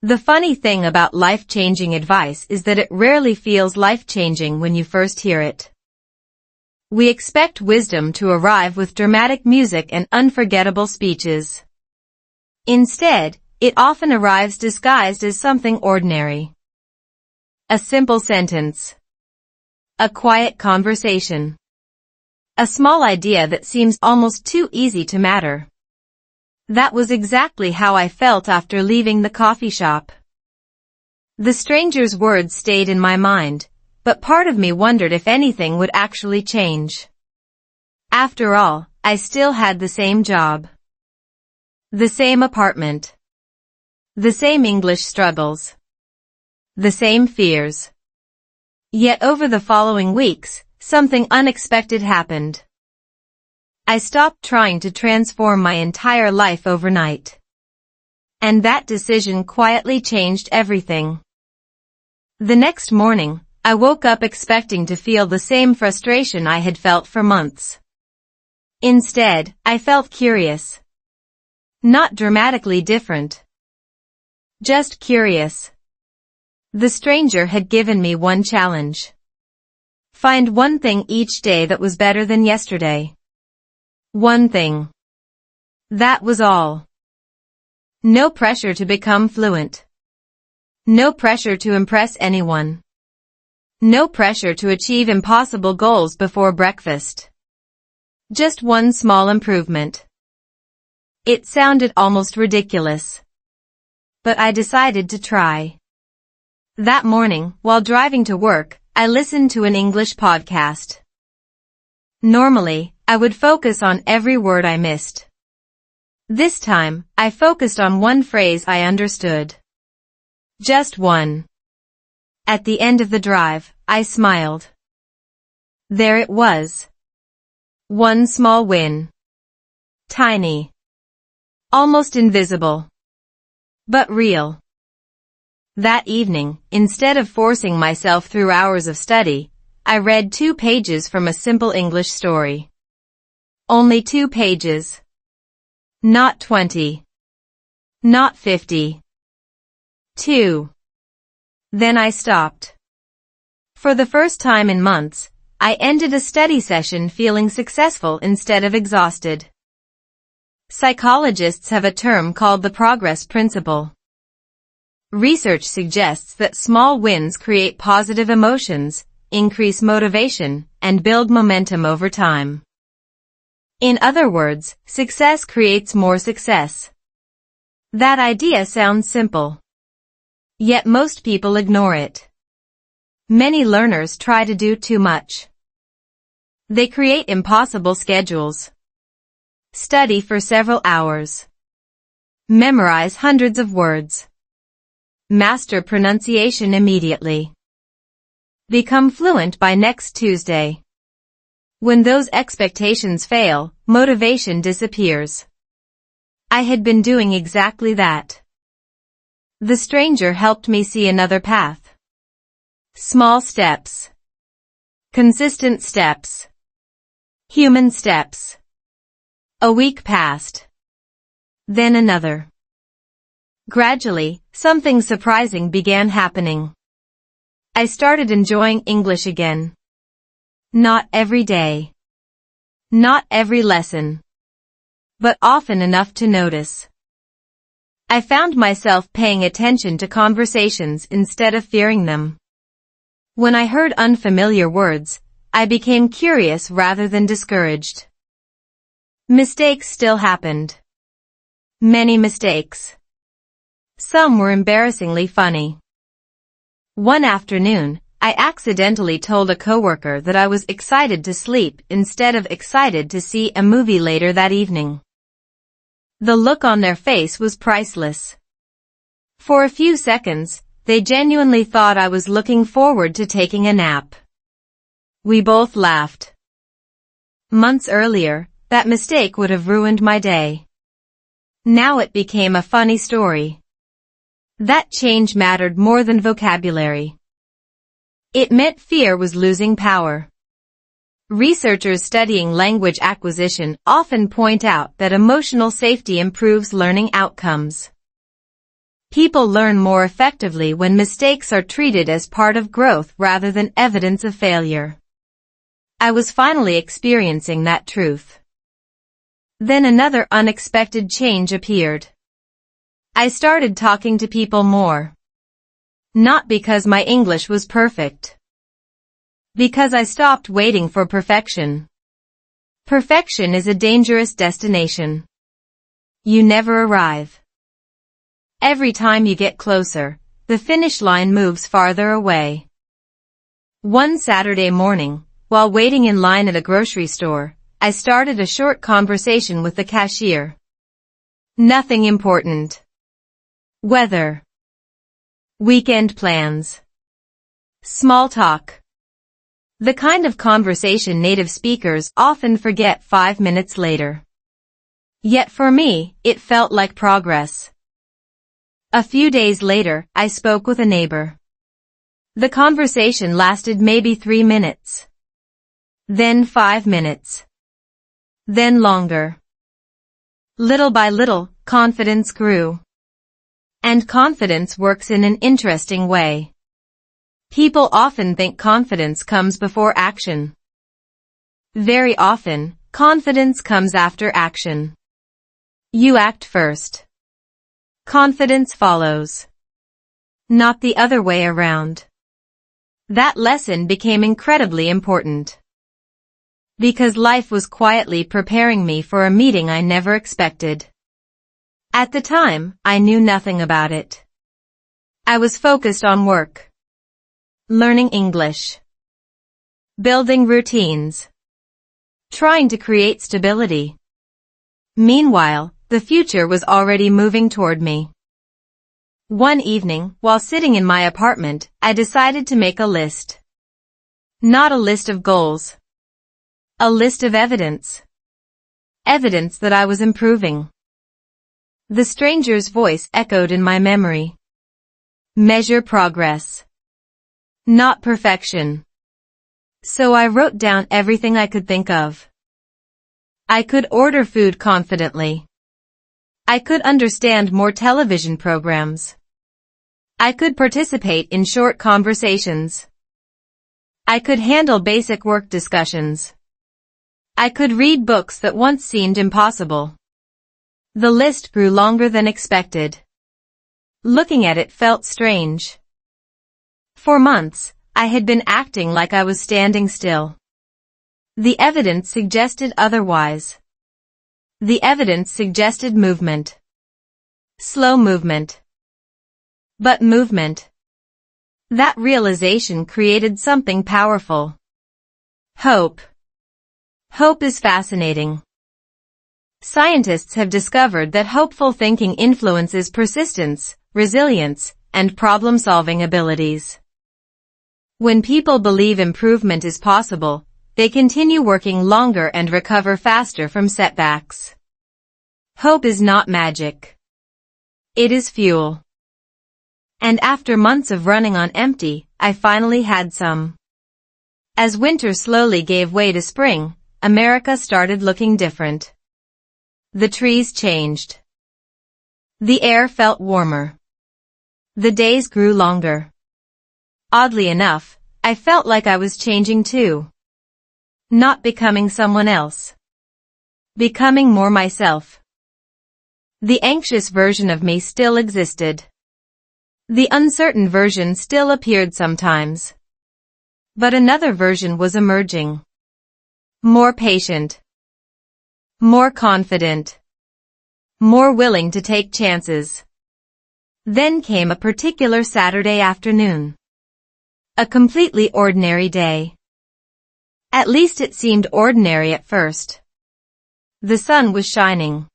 The funny thing about life-changing advice is that it rarely feels life-changing when you first hear it. We expect wisdom to arrive with dramatic music and unforgettable speeches. Instead, it often arrives disguised as something ordinary. A simple sentence. A quiet conversation. A small idea that seems almost too easy to matter. That was exactly how I felt after leaving the coffee shop. The stranger's words stayed in my mind, but part of me wondered if anything would actually change. After all, I still had the same job. The same apartment. The same English struggles. The same fears. Yet over the following weeks, something unexpected happened. I stopped trying to transform my entire life overnight. And that decision quietly changed everything. The next morning, I woke up expecting to feel the same frustration I had felt for months. Instead, I felt curious. Not dramatically different. Just curious. The stranger had given me one challenge. Find one thing each day that was better than yesterday. One thing. That was all. No pressure to become fluent. No pressure to impress anyone. No pressure to achieve impossible goals before breakfast. Just one small improvement. It sounded almost ridiculous. But I decided to try. That morning, while driving to work, I listened to an English podcast. Normally, I would focus on every word I missed. This time, I focused on one phrase I understood. Just one. At the end of the drive, I smiled. There it was. One small win. Tiny. Almost invisible. but real. That evening, instead of forcing myself through hours of study, I read 2 pages from a simple English story. Only 2 pages. Not 20. Not 50. 2. Then I stopped. For the first time in months, I ended a study session feeling successful instead of exhausted. Psychologists have a term called the progress principle. Research suggests that small wins create positive emotions, increase motivation, and build momentum over time. In other words, success creates more success. That idea sounds simple. Yet most people ignore it. Many learners try to do too much. They create impossible schedules. Study for several hours. Memorize hundreds of words. Master pronunciation immediately. Become fluent by next Tuesday. When those expectations fail, motivation disappears. I had been doing exactly that. The stranger helped me see another path. Small steps. Consistent steps. Human steps. A week passed. Then another. Gradually, something surprising began happening. I started enjoying English again. Not every day. Not every lesson. But often enough to notice. I found myself paying attention to conversations instead of fearing them. When I heard unfamiliar words, I became curious rather than discouraged. Mistakes still happened. Many mistakes. Some were embarrassingly funny. One afternoon, I accidentally told a coworker that I was excited to sleep instead of excited to see a movie later that evening. The look on their face was priceless. For a few seconds, they genuinely thought I was looking forward to taking a nap. We both laughed. Months earlier, that mistake would have ruined my day. Now it became a funny story. That change mattered more than vocabulary. It meant fear was losing power. Researchers studying language acquisition often point out that emotional safety improves learning outcomes. People learn more effectively when mistakes are treated as part of growth rather than evidence of failure. I was finally experiencing that truth. Then another unexpected change appeared. I started talking to people more. Not because my English was perfect. Because I stopped waiting for perfection. Perfection is a dangerous destination. You never arrive. Every time you get closer, the finish line moves farther away. One Saturday morning, while waiting in line at a grocery store, I started a short conversation with the cashier. Nothing important. Weather. Weekend plans. Small talk. The kind of conversation native speakers often forget 5 minutes later. Yet for me, it felt like progress. A few days later, I spoke with a neighbor. The conversation lasted maybe 3 minutes. Then 5 minutes. Then longer. Little by little, confidence grew. And confidence works in an interesting way. People often think confidence comes before action. Very often, confidence comes after action. You act first. Confidence follows. Not the other way around. That lesson became incredibly important. Because life was quietly preparing me for a meeting I never expected. At the time, I knew nothing about it. I was focused on work. Learning English. Building routines. Trying to create stability. Meanwhile, the future was already moving toward me. One evening, while sitting in my apartment, I decided to make a list. Not a list of goals. A list of evidence. Evidence that I was improving. The stranger's voice echoed in my memory. Measure progress, not perfection. So I wrote down everything I could think of. I could order food confidently. I could understand more television programs. I could participate in short conversations. I could handle basic work discussions. I could read books that once seemed impossible. The list grew longer than expected. Looking at it felt strange. For months, I had been acting like I was standing still. The evidence suggested otherwise. The evidence suggested movement. Slow movement. But movement. That realization created something powerful. Hope. Hope is fascinating. Scientists have discovered that hopeful thinking influences persistence, resilience, and problem-solving abilities. When people believe improvement is possible, they continue working longer and recover faster from setbacks. Hope is not magic. It is fuel. And after months of running on empty, I finally had some. As winter slowly gave way to spring, America started looking different. The trees changed. The air felt warmer. The days grew longer. Oddly enough, I felt like I was changing too. Not becoming someone else. Becoming more myself. The anxious version of me still existed. The uncertain version still appeared sometimes. But another version was emerging. More patient. More confident. More willing to take chances. Then came a particular Saturday afternoon. A completely ordinary day. At least it seemed ordinary at first. The sun was shining.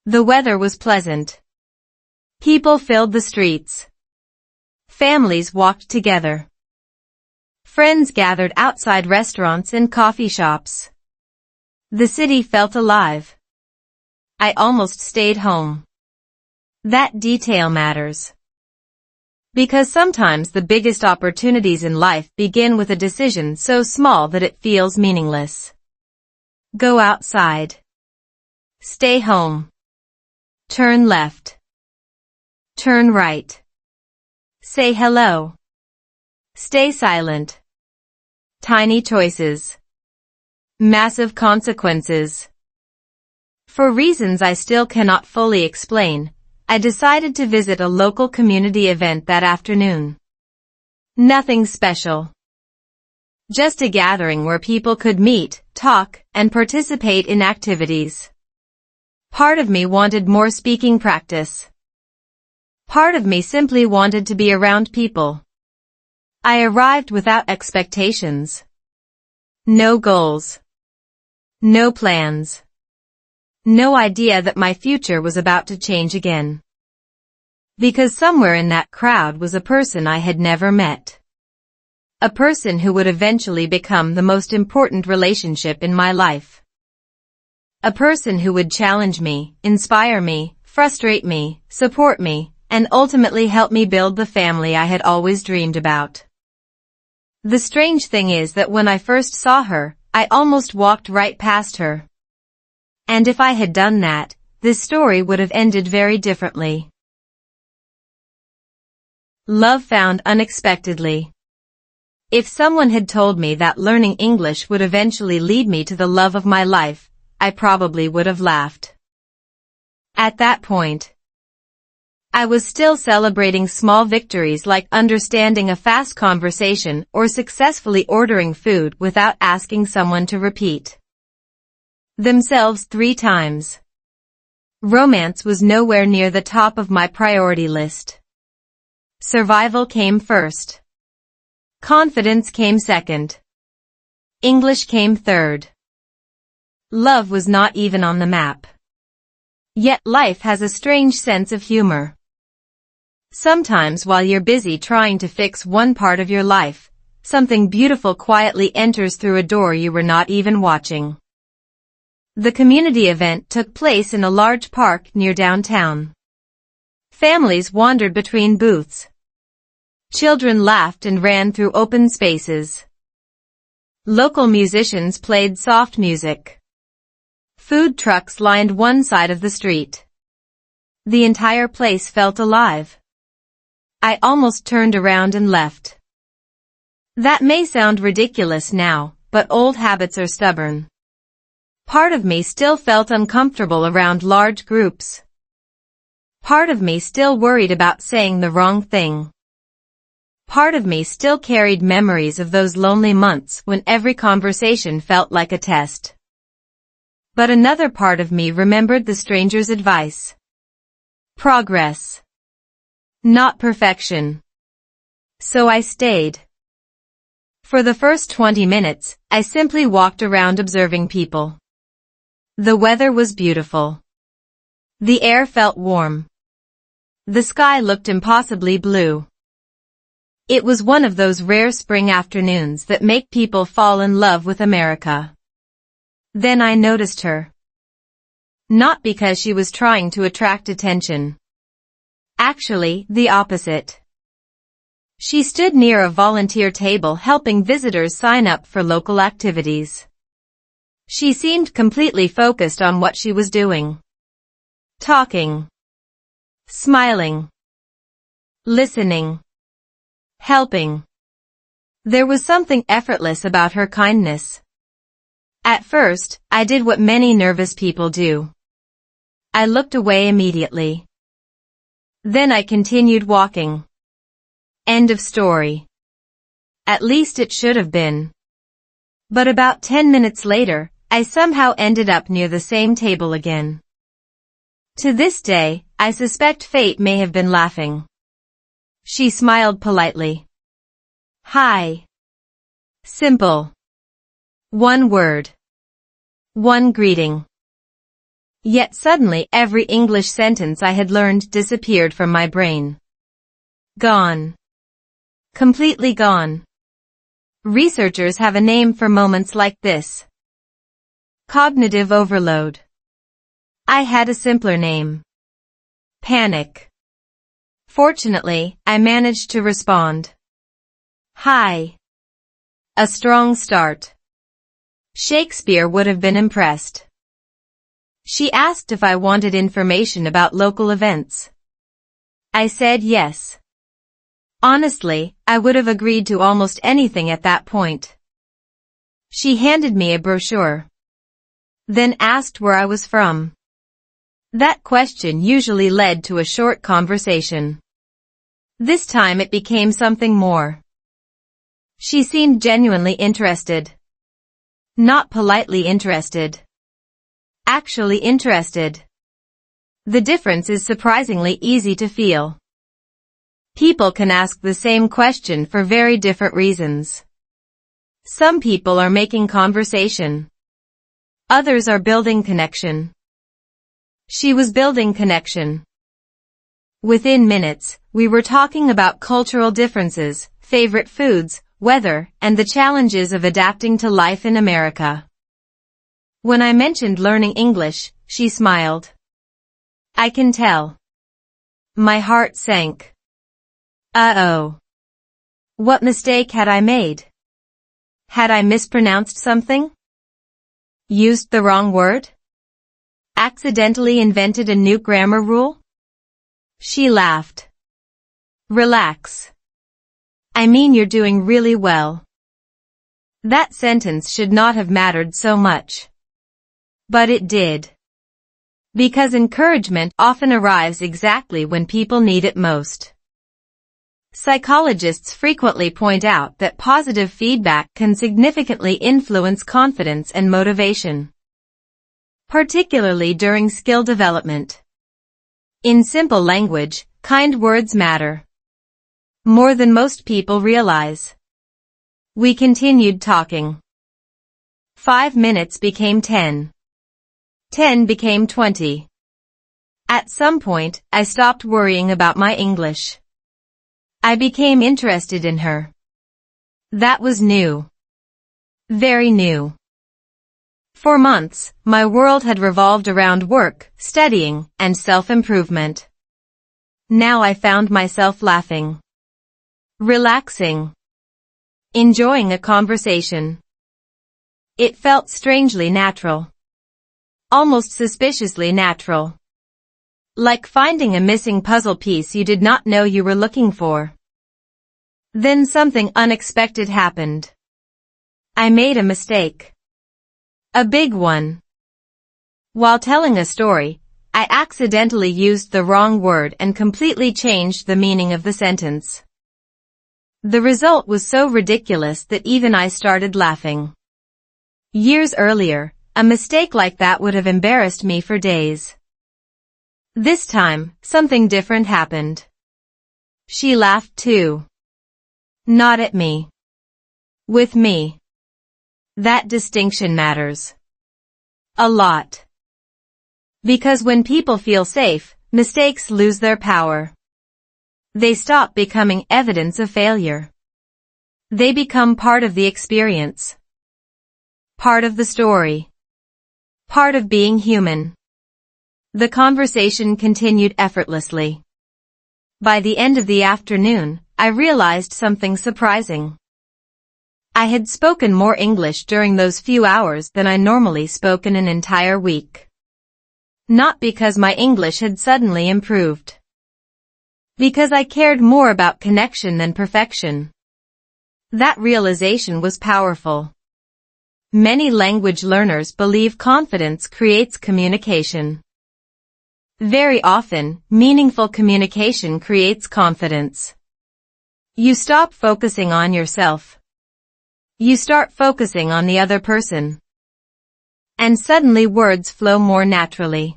The weather was pleasant. People filled the streets. Families walked together. Friends gathered outside restaurants and coffee shops. The city felt alive. I almost stayed home. That detail matters. Because sometimes the biggest opportunities in life begin with a decision so small that it feels meaningless. Go outside. Stay home. Turn left. Turn right. Say hello. Stay silent. Tiny choices. Massive consequences. For reasons I still cannot fully explain, I decided to visit a local community event that afternoon. Nothing special. Just a gathering where people could meet, talk, and participate in activities. Part of me wanted more speaking practice. Part of me simply wanted to be around people. I arrived without expectations. No goals. No plans. No idea that my future was about to change again. Because somewhere in that crowd was a person I had never met. A person who would eventually become the most important relationship in my life. A person who would challenge me, inspire me, frustrate me, support me, and ultimately help me build the family I had always dreamed about. The strange thing is that when I first saw her, I almost walked right past her. And if I had done that, this story would have ended very differently. Love found unexpectedly. If someone had told me that learning English would eventually lead me to the love of my life, I probably would have laughed. At that point, I was still celebrating small victories like understanding a fast conversation or successfully ordering food without asking someone to repeat themselves 3 times. Romance was nowhere near the top of my priority list. Survival came first. Confidence came second. English came third. Love was not even on the map. Yet life has a strange sense of humor. Sometimes while you're busy trying to fix one part of your life, something beautiful quietly enters through a door you were not even watching. The community event took place in a large park near downtown. Families wandered between booths. Children laughed and ran through open spaces. Local musicians played soft music. Food trucks lined one side of the street. The entire place felt alive. I almost turned around and left. That may sound ridiculous now, but old habits are stubborn. Part of me still felt uncomfortable around large groups. Part of me still worried about saying the wrong thing. Part of me still carried memories of those lonely months when every conversation felt like a test. But another part of me remembered the stranger's advice. Progress. Not perfection. So I stayed. For the first 20 minutes, I simply walked around observing people. The weather was beautiful. The air felt warm. The sky looked impossibly blue. It was one of those rare spring afternoons that make people fall in love with America. Then I noticed her. Not because she was trying to attract attention. Actually, the opposite. She stood near a volunteer table helping visitors sign up for local activities. She seemed completely focused on what she was doing. Talking. Smiling. Listening. Helping. There was something effortless about her kindness. At first, I did what many nervous people do. I looked away immediately. Then I continued walking. End of story. At least it should have been. But about 10 minutes later, I somehow ended up near the same table again. To this day, I suspect fate may have been laughing. She smiled politely. Hi. Simple. One word. One greeting. Yet suddenly every English sentence I had learned disappeared from my brain. Gone. Completely gone. Researchers have a name for moments like this. Cognitive overload. I had a simpler name. Panic. Fortunately, I managed to respond. Hi. A strong start. Shakespeare would have been impressed. She asked if I wanted information about local events. I said yes. Honestly, I would have agreed to almost anything at that point. She handed me a brochure. Then asked where I was from. That question usually led to a short conversation. This time it became something more. She seemed genuinely interested. Not politely interested. Actually interested. The difference is surprisingly easy to feel. People can ask the same question for very different reasons. Some people are making conversation. Others are building connection. She was building connection. Within minutes, we were talking about cultural differences, favorite foods, weather, and the challenges of adapting to life in America. When I mentioned learning English, she smiled. I can tell. My heart sank. Uh-oh. What mistake had I made? Had I mispronounced something? Used the wrong word? Accidentally invented a new grammar rule? She laughed. Relax. I mean, you're doing really well. That sentence should not have mattered so much. But it did. Because encouragement often arrives exactly when people need it most. Psychologists frequently point out that positive feedback can significantly influence confidence and motivation, particularly during skill development. In simple language, kind words matter more than most people realize. We continued talking. 5 minutes became 10. 10 became 20. At some point, I stopped worrying about my English. I became interested in her. That was new. Very new. For months, my world had revolved around work, studying, and self-improvement. Now I found myself laughing, relaxing, enjoying a conversation. It felt strangely natural. Almost suspiciously natural. Like finding a missing puzzle piece you did not know you were looking for. Then something unexpected happened. I made a mistake. A big one. While telling a story, I accidentally used the wrong word and completely changed the meaning of the sentence. The result was so ridiculous that even I started laughing. Years earlier, a mistake like that would have embarrassed me for days. This time, something different happened. She laughed too. Not at me. With me. That distinction matters. A lot. Because when people feel safe, mistakes lose their power. They stop becoming evidence of failure. They become part of the experience. Part of the story. Part of being human. The conversation continued effortlessly. By the end of the afternoon, I realized something surprising. I had spoken more English during those few hours than I normally spoke in an entire week. Not because my English had suddenly improved. Because I cared more about connection than perfection. That realization was powerful. Many language learners believe confidence creates communication. Very often, meaningful communication creates confidence. You stop focusing on yourself. You start focusing on the other person. And suddenly words flow more naturally.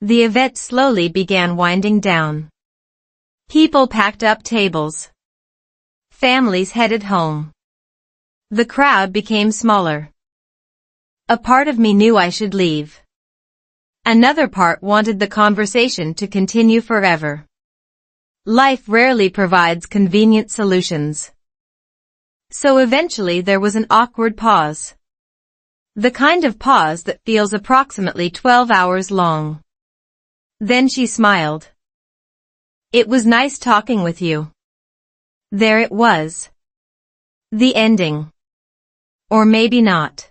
The event slowly began winding down. People packed up tables. Families headed home. The crowd became smaller. A part of me knew I should leave. Another part wanted the conversation to continue forever. Life rarely provides convenient solutions. So eventually there was an awkward pause. The kind of pause that feels approximately 12 hours long. Then she smiled. It was nice talking with you. There it was. The ending. Or maybe not.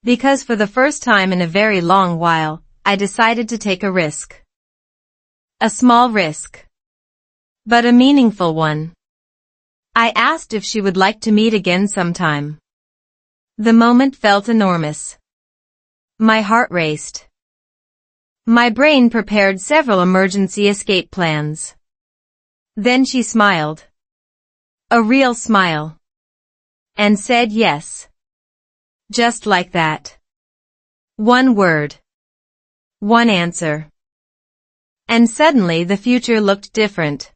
Because for the first time in a very long while, I decided to take a risk. A small risk. But a meaningful one. I asked if she would like to meet again sometime. The moment felt enormous. My heart raced. My brain prepared several emergency escape plans. Then she smiled. A real smile. And said yes. Just like that. One word. One answer. And suddenly the future looked different.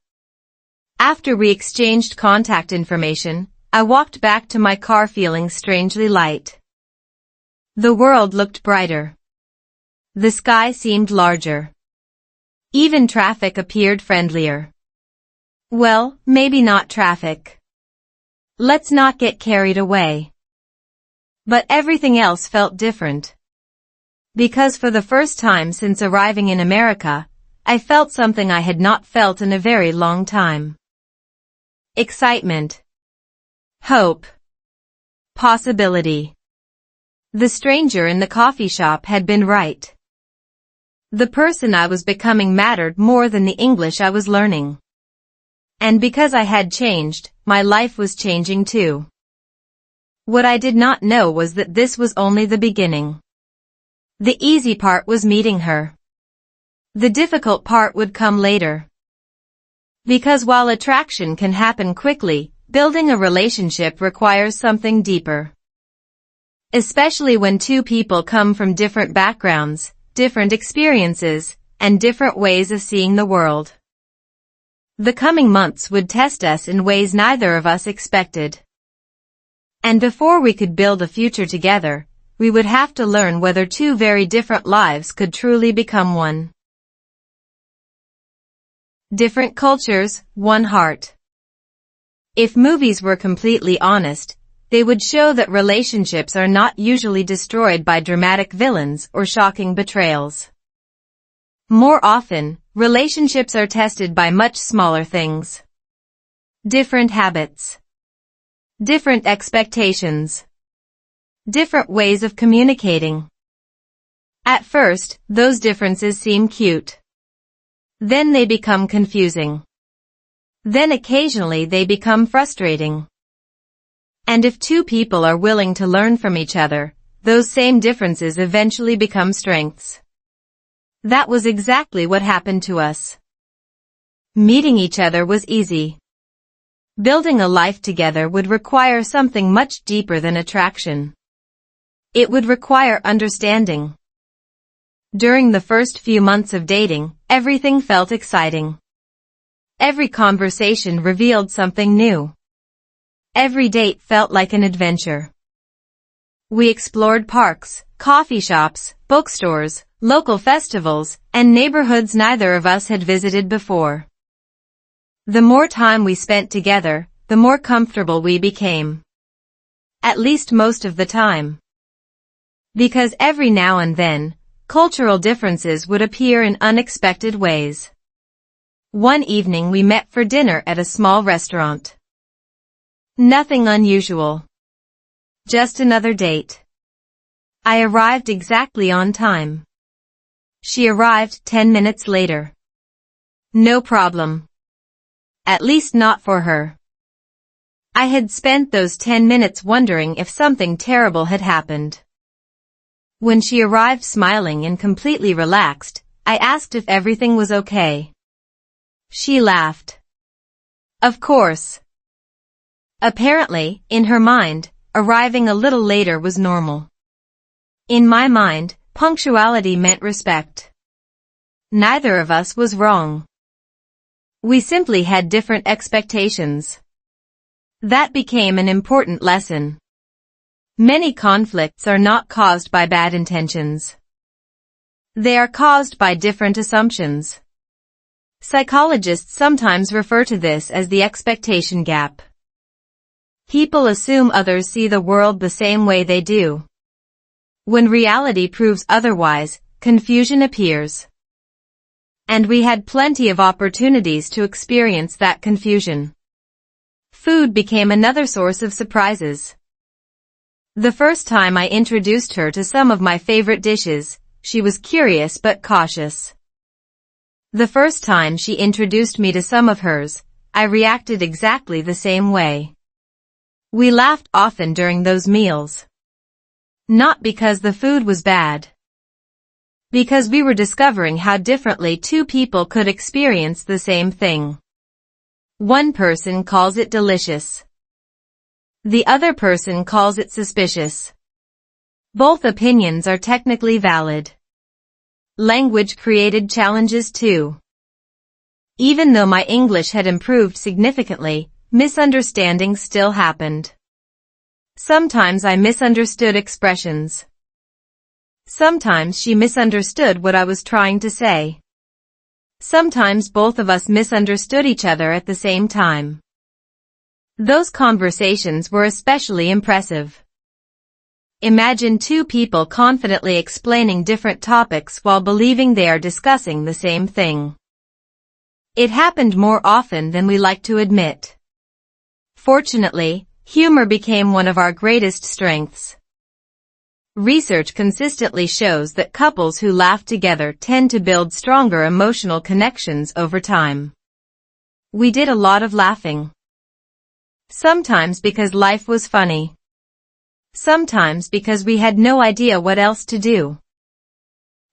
After we exchanged contact information, I walked back to my car feeling strangely light. The world looked brighter. The sky seemed larger. Even traffic appeared friendlier. Well, maybe not traffic. Let's not get carried away. But everything else felt different. Because for the first time since arriving in America, I felt something I had not felt in a very long time. Excitement. Hope. Possibility. The stranger in the coffee shop had been right. The person I was becoming mattered more than the English I was learning. And because I had changed, my life was changing too. What I did not know was that this was only the beginning. The easy part was meeting her. The difficult part would come later. Because while attraction can happen quickly, building a relationship requires something deeper. Especially when two people come from different backgrounds, different experiences, and different ways of seeing the world. The coming months would test us in ways neither of us expected. And before we could build a future together, we would have to learn whether two very different lives could truly become one. Different cultures, one heart. If movies were completely honest, they would show that relationships are not usually destroyed by dramatic villains or shocking betrayals. More often, relationships are tested by much smaller things. Different habits. Different expectations. Different ways of communicating. At first, those differences seem cute. Then they become confusing. Then occasionally they become frustrating. And if two people are willing to learn from each other, those same differences eventually become strengths. That was exactly what happened to us. Meeting each other was easy. Building a life together would require something much deeper than attraction. It would require understanding. During the first few months of dating, everything felt exciting. Every conversation revealed something new. Every date felt like an adventure. We explored parks, coffee shops, bookstores, local festivals, and neighborhoods neither of us had visited before. The more time we spent together, the more comfortable we became. At least most of the time. Because every now and then, cultural differences would appear in unexpected ways. One evening we met for dinner at a small restaurant. Nothing unusual. Just another date. I arrived exactly on time. She arrived 10 minutes later. No problem. At least not for her. I had spent those 10 minutes wondering if something terrible had happened. When she arrived smiling and completely relaxed, I asked if everything was okay. She laughed. Of course. Apparently, in her mind, arriving a little later was normal. In my mind, punctuality meant respect. Neither of us was wrong. We simply had different expectations. That became an important lesson. Many conflicts are not caused by bad intentions. They are caused by different assumptions. Psychologists sometimes refer to this as the expectation gap. People assume others see the world the same way they do. When reality proves otherwise, confusion appears. And we had plenty of opportunities to experience that confusion. Food became another source of surprises. The first time I introduced her to some of my favorite dishes, she was curious but cautious. The first time she introduced me to some of hers, I reacted exactly the same way. We laughed often during those meals. Not because the food was bad. Because we were discovering how differently two people could experience the same thing. One person calls it delicious. The other person calls it suspicious. Both opinions are technically valid. Language created challenges too. Even though my English had improved significantly, misunderstandings still happened. Sometimes I misunderstood expressions. Sometimes she misunderstood what I was trying to say. Sometimes both of us misunderstood each other at the same time. Those conversations were especially impressive. Imagine two people confidently explaining different topics while believing they are discussing the same thing. It happened more often than we like to admit. Fortunately, humor became one of our greatest strengths. Research consistently shows that couples who laugh together tend to build stronger emotional connections over time. We did a lot of laughing. Sometimes because life was funny. Sometimes because we had no idea what else to do.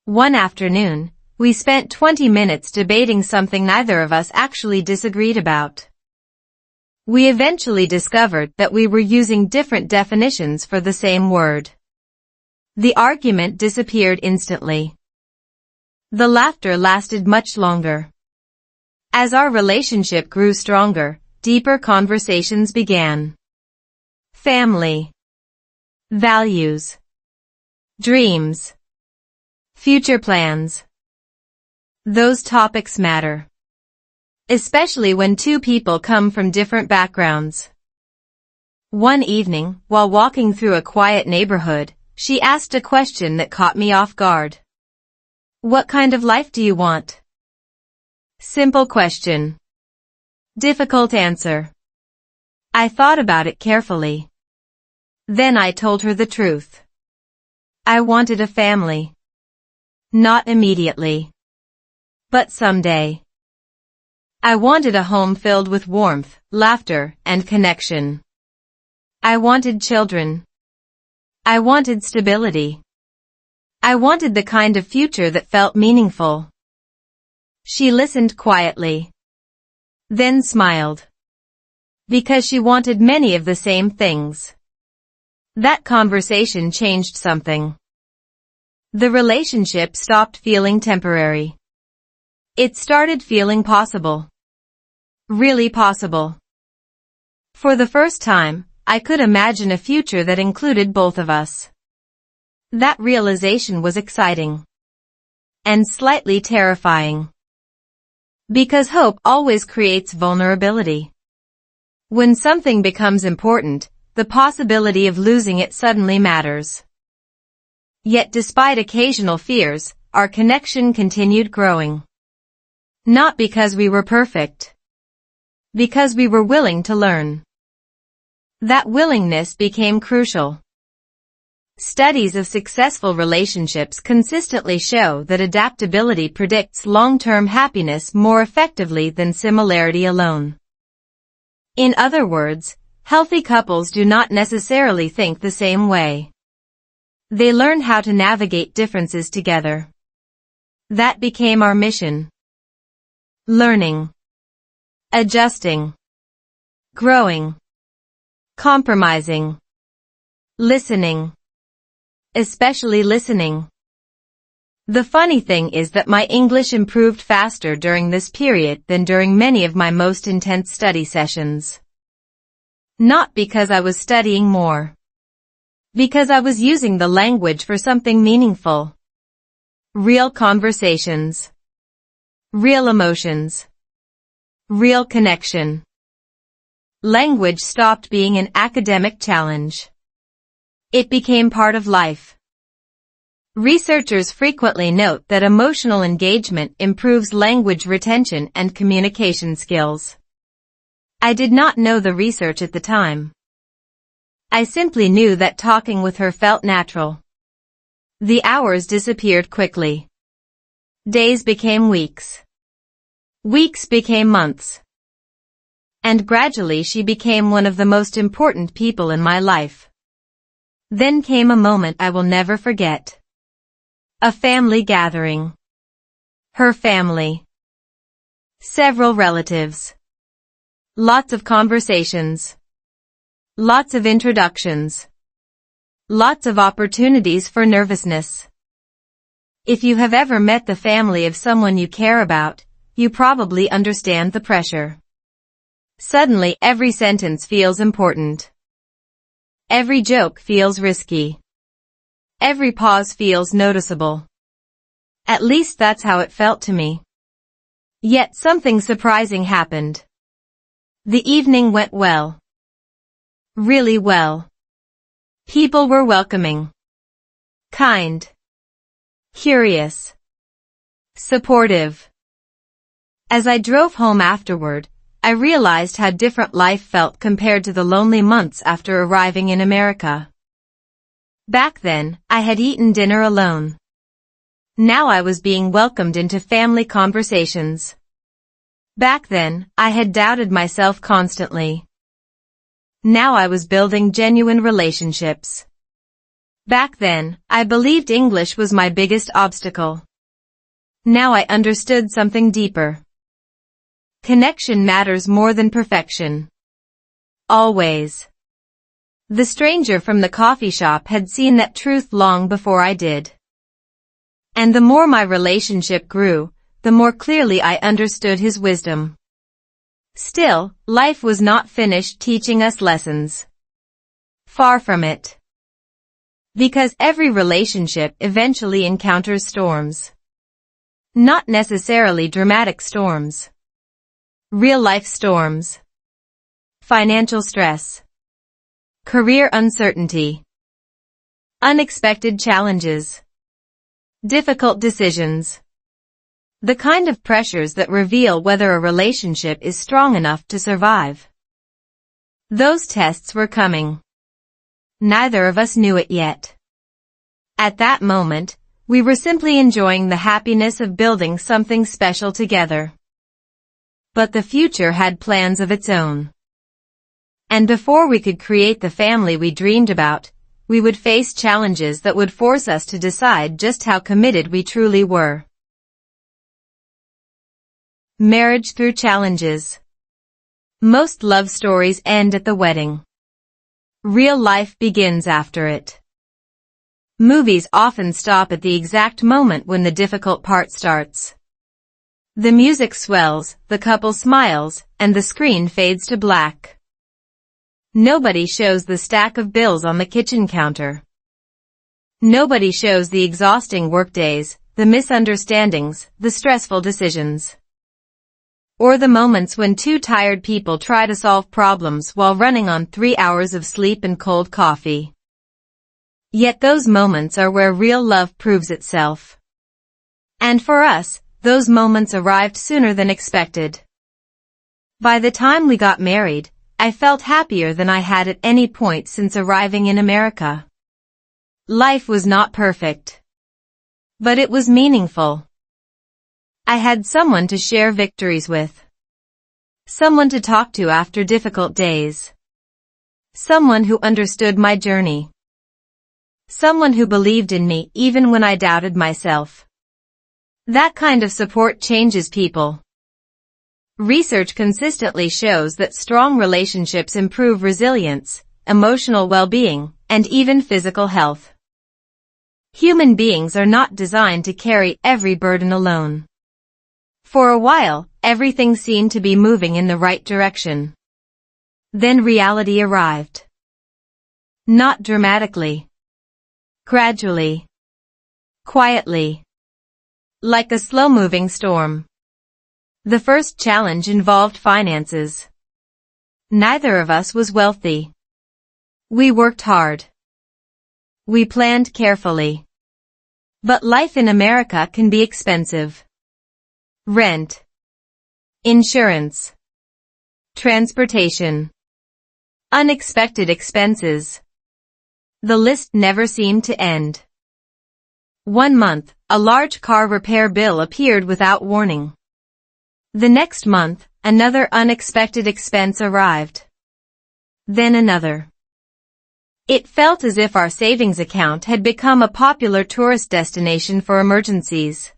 One afternoon, we spent 20 minutes debating something neither of us actually disagreed about. We eventually discovered that we were using different definitions for the same word. The argument disappeared instantly. The laughter lasted much longer. As our relationship grew stronger, deeper conversations began. Family. Values. Dreams. Future plans. Those topics matter. Especially when two people come from different backgrounds. One evening, while walking through a quiet neighborhood, she asked a question that caught me off guard. What kind of life do you want? Simple question. Difficult answer. I thought about it carefully. Then I told her the truth. I wanted a family. Not immediately. But someday. I wanted a home filled with warmth, laughter, and connection. I wanted children. I wanted stability. I wanted the kind of future that felt meaningful. She listened quietly. Then smiled. Because she wanted many of the same things. That conversation changed something. The relationship stopped feeling temporary. It started feeling possible. Really possible. For the first time, I could imagine a future that included both of us. That realization was exciting. And slightly terrifying. Because hope always creates vulnerability. When something becomes important, the possibility of losing it suddenly matters. Yet despite occasional fears, our connection continued growing. Not because we were perfect. Because we were willing to learn. That willingness became crucial. Studies of successful relationships consistently show that adaptability predicts long-term happiness more effectively than similarity alone. In other words, healthy couples do not necessarily think the same way. They learn how to navigate differences together. That became our mission. Learning. Adjusting. Growing. Compromising. Listening. Especially listening. The funny thing is that my English improved faster during this period than during many of my most intense study sessions. Not because I was studying more. Because I was using the language for something meaningful. Real conversations. Real emotions. Real connection. Language stopped being an academic challenge. It became part of life. Researchers frequently note that emotional engagement improves language retention and communication skills. I did not know the research at the time. I simply knew that talking with her felt natural. The hours disappeared quickly. Days became weeks. Weeks became months. And gradually she became one of the most important people in my life. Then came a moment I will never forget. A family gathering. Her family. Several relatives. Lots of conversations. Lots of introductions. Lots of opportunities for nervousness. If you have ever met the family of someone you care about, you probably understand the pressure. Suddenly every sentence feels important. Every joke feels risky. Every pause feels noticeable. At least that's how it felt to me. Yet something surprising happened. The evening went well. Really well. People were welcoming. Kind. Curious. Supportive. As I drove home afterward, I realized how different life felt compared to the lonely months after arriving in America. Back then, I had eaten dinner alone. Now I was being welcomed into family conversations. Back then, I had doubted myself constantly. Now I was building genuine relationships. Back then, I believed English was my biggest obstacle. Now I understood something deeper. Connection matters more than perfection. Always. The stranger from the coffee shop had seen that truth long before I did. And the more my relationship grew, the more clearly I understood his wisdom. Still, life was not finished teaching us lessons. Far from it. Because every relationship eventually encounters storms. Not necessarily dramatic storms. Real-life storms. Financial stress. career uncertainty, unexpected challenges, difficult decisions. The kind of pressures that reveal whether a relationship is strong enough to survive. Those tests were coming. Neither of us knew it yet. At that moment, we were simply enjoying the happiness of building something special together. But the future had plans of its own. And before we could create the family we dreamed about, we would face challenges that would force us to decide just how committed we truly were. Marriage through challenges. Most love stories end at the wedding. Real life begins after it. Movies often stop at the exact moment when the difficult part starts. The music swells, the couple smiles, and the screen fades to black. Nobody shows the stack of bills on the kitchen counter. Nobody shows the exhausting workdays, the misunderstandings, the stressful decisions. Or the moments when two tired people try to solve problems while running on 3 hours of sleep and cold coffee. Yet those moments are where real love proves itself. And for us, those moments arrived sooner than expected. By the time we got married, I felt happier than I had at any point since arriving in America. Life was not perfect. But it was meaningful. I had someone to share victories with. Someone to talk to after difficult days. Someone who understood my journey. Someone who believed in me even when I doubted myself. That kind of support changes people. Research consistently shows that strong relationships improve resilience, emotional well-being, and even physical health. Human beings are not designed to carry every burden alone. For a while, everything seemed to be moving in the right direction. Then reality arrived. Not dramatically. Gradually. Quietly. Like a slow-moving storm. The first challenge involved finances. Neither of us was wealthy. We worked hard. We planned carefully. But life in America can be expensive. Rent, insurance, transportation, unexpected expenses. The list never seemed to end. One month, a large car repair bill appeared without warning. The next month, another unexpected expense arrived. Then another. It felt as if our savings account had become a popular tourist destination for emergencies.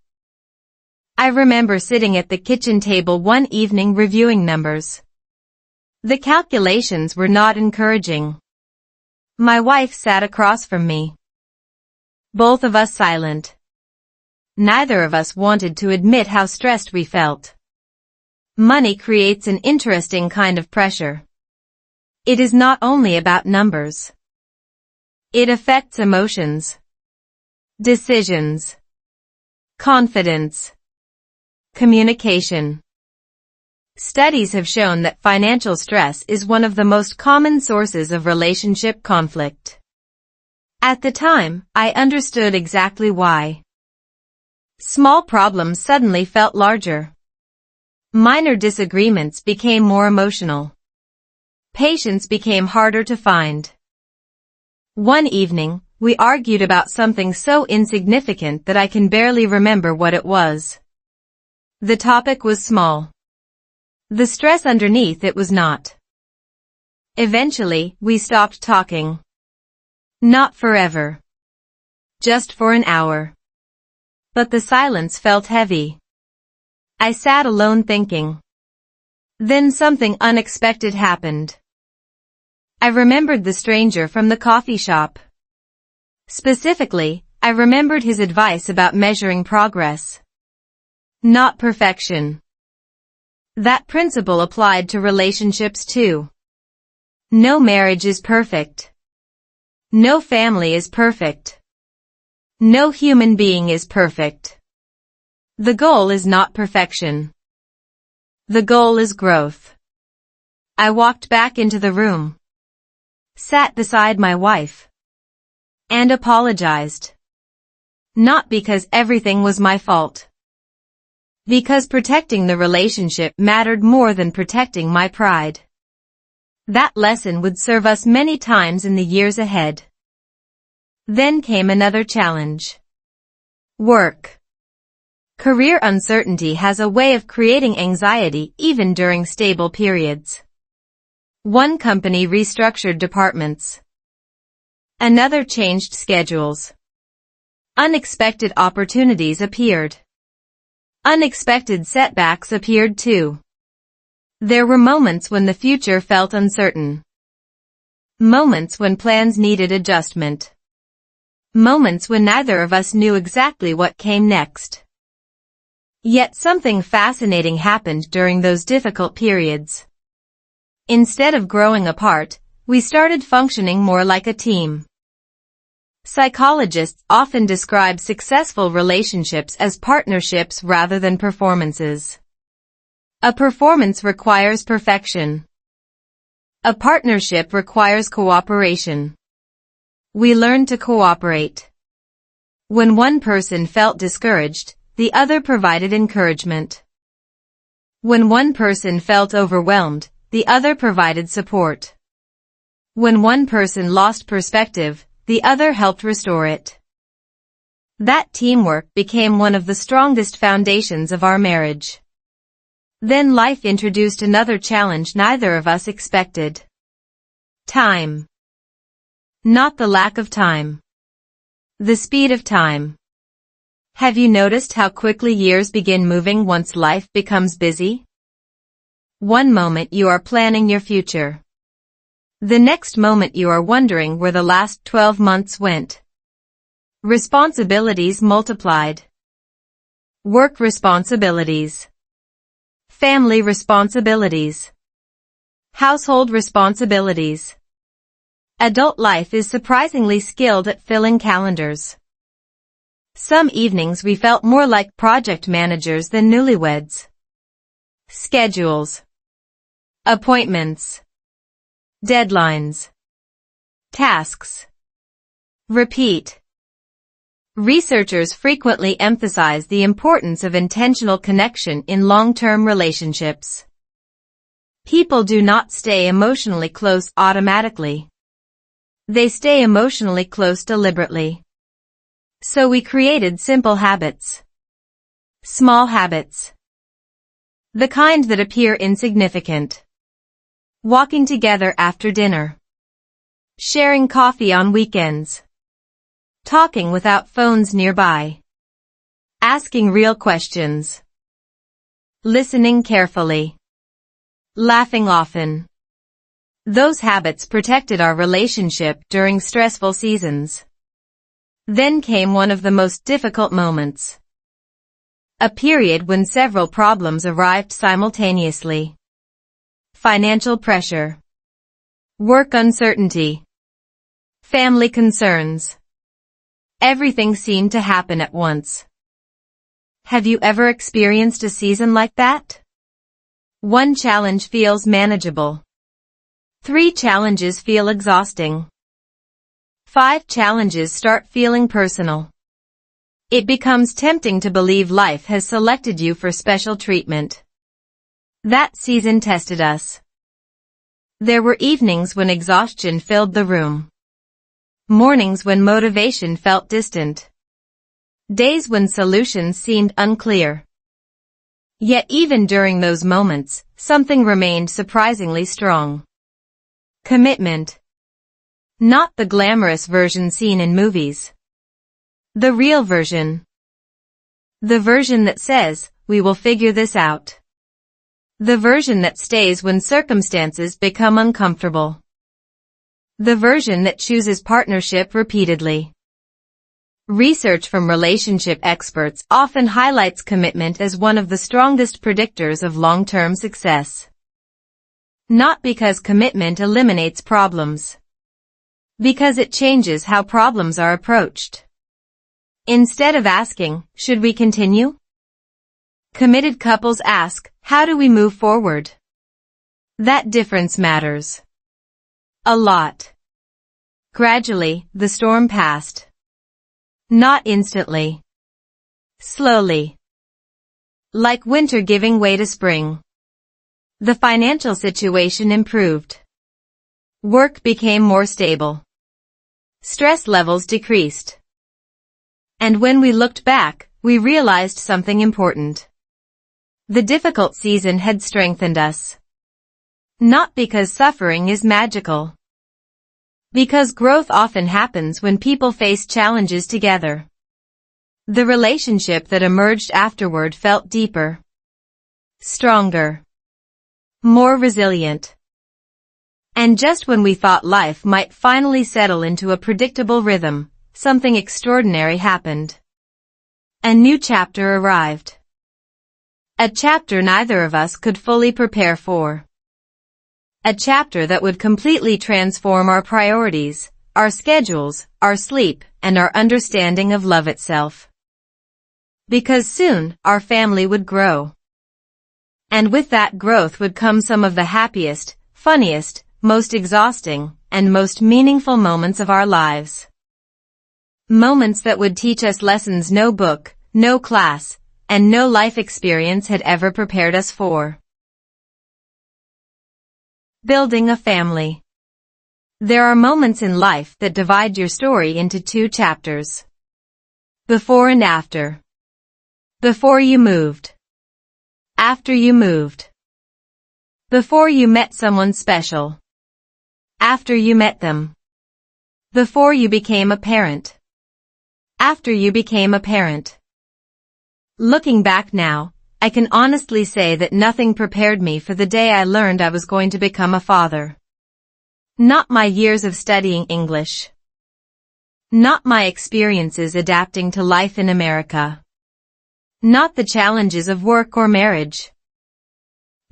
I remember sitting at the kitchen table one evening reviewing numbers. The calculations were not encouraging. My wife sat across from me. Both of us silent. Neither of us wanted to admit how stressed we felt. Money creates an interesting kind of pressure. It is not only about numbers. It affects emotions, decisions, confidence, communication. Studies have shown that financial stress is one of the most common sources of relationship conflict. At the time, I understood exactly why. Small problems suddenly felt larger. Minor disagreements became more emotional. Patience became harder to find. One evening, we argued about something so insignificant that I can barely remember what it was. The topic was small. The stress underneath it was not. Eventually, we stopped talking. Not forever. Just for an hour. But the silence felt heavy. I sat alone thinking. Then something unexpected happened. I remembered the stranger from the coffee shop. Specifically, I remembered his advice about measuring progress. Not perfection. That principle applied to relationships too. No marriage is perfect. No family is perfect. No human being is perfect. The goal is not perfection. The goal is growth. I walked back into the room. sat beside my wife, and apologized. Not because everything was my fault. Because protecting the relationship mattered more than protecting my pride. That lesson would serve us many times in the years ahead. Then came another challenge. Work. Career uncertainty has a way of creating anxiety even during stable periods. One company restructured departments. Another changed schedules. Unexpected opportunities appeared. Unexpected setbacks appeared too. There were moments when the future felt uncertain. Moments when plans needed adjustment. Moments when neither of us knew exactly what came next. Yet something fascinating happened during those difficult periods. Instead of growing apart, we started functioning more like a team. Psychologists often describe successful relationships as partnerships rather than performances. A performance requires perfection. A partnership requires cooperation. We learned to cooperate. When one person felt discouraged, the other provided encouragement. When one person felt overwhelmed, the other provided support. When one person lost perspective, the other helped restore it. That teamwork became one of the strongest foundations of our marriage. Then life introduced another challenge neither of us expected. Time. Not the lack of time. The speed of time. Have you noticed how quickly years begin moving once life becomes busy? One moment you are planning your future. The next moment you are wondering where the last 12 months went. Responsibilities multiplied. Work responsibilities. Family responsibilities. Household responsibilities. Adult life is surprisingly skilled at filling calendars. Some evenings we felt more like project managers than newlyweds. Schedules. Appointments. Deadlines. Tasks. Repeat. Researchers frequently emphasize the importance of intentional connection in long-term relationships. People do not stay emotionally close automatically. They stay emotionally close deliberately. So we created simple habits. Small habits. The kind that appear insignificant. Walking together after dinner. Sharing coffee on weekends. Talking without phones nearby. Asking real questions. Listening carefully. Laughing often. Those habits protected our relationship during stressful seasons. Then came one of the most difficult moments. A period when several problems arrived simultaneously. Financial pressure. Work uncertainty. Family concerns. Everything seemed to happen at once. Have you ever experienced a season like that? One challenge feels manageable. 3 challenges feel exhausting. 5 challenges start feeling personal. It becomes tempting to believe life has selected you for special treatment. That season tested us. There were evenings when exhaustion filled the room. Mornings when motivation felt distant. Days when solutions seemed unclear. Yet even during those moments, something remained surprisingly strong. Commitment. Not the glamorous version seen in movies. The real version. The version that says, we will figure this out. The version that stays when circumstances become uncomfortable. The version that chooses partnership repeatedly. Research from relationship experts often highlights commitment as one of the strongest predictors of long-term success. Not because commitment eliminates problems. Because it changes how problems are approached. Instead of asking, should we continue? Committed couples ask, how do we move forward? That difference matters. A lot. Gradually, the storm passed. Not instantly. Slowly. Like winter giving way to spring. The financial situation improved. Work became more stable. Stress levels decreased. And when we looked back, we realized something important. The difficult season had strengthened us. Not because suffering is magical. Because growth often happens when people face challenges together. The relationship that emerged afterward felt deeper. Stronger. More resilient. And just when we thought life might finally settle into a predictable rhythm, something extraordinary happened. A new chapter arrived. A chapter neither of us could fully prepare for. A chapter that would completely transform our priorities, our schedules, our sleep, and our understanding of love itself. Because soon, our family would grow. And with that growth would come some of the happiest, funniest, most exhausting, and most meaningful moments of our lives. Moments that would teach us lessons no book, no class, and no life experience had ever prepared us for. Building a family. There are moments in life that divide your story into two chapters. Before and after. Before you moved. After you moved. Before you met someone special. After you met them. Before you became a parent. After you became a parent. Looking back now, I can honestly say that nothing prepared me for the day I learned I was going to become a father. Not my years of studying English. Not my experiences adapting to life in America. Not the challenges of work or marriage.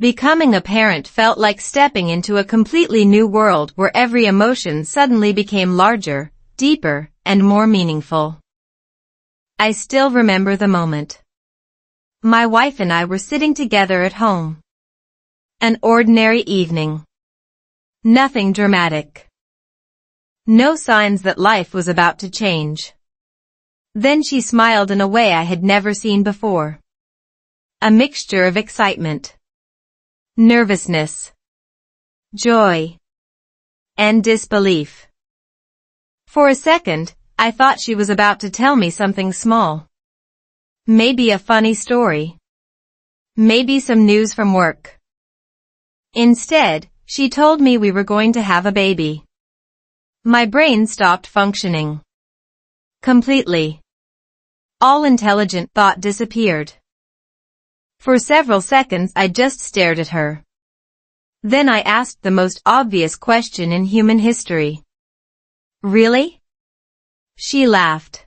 Becoming a parent felt like stepping into a completely new world where every emotion suddenly became larger, deeper, and more meaningful. I still remember the moment. My wife and I were sitting together at home. An ordinary evening. Nothing dramatic. No signs that life was about to change. Then she smiled in a way I had never seen before. A mixture of excitement, nervousness, joy, and disbelief. For a second, I thought she was about to tell me something small. Maybe a funny story. Maybe some news from work. Instead, she told me we were going to have a baby. My brain stopped functioning. Completely. All intelligent thought disappeared. For several seconds I just stared at her. Then I asked the most obvious question in human history. Really? She laughed.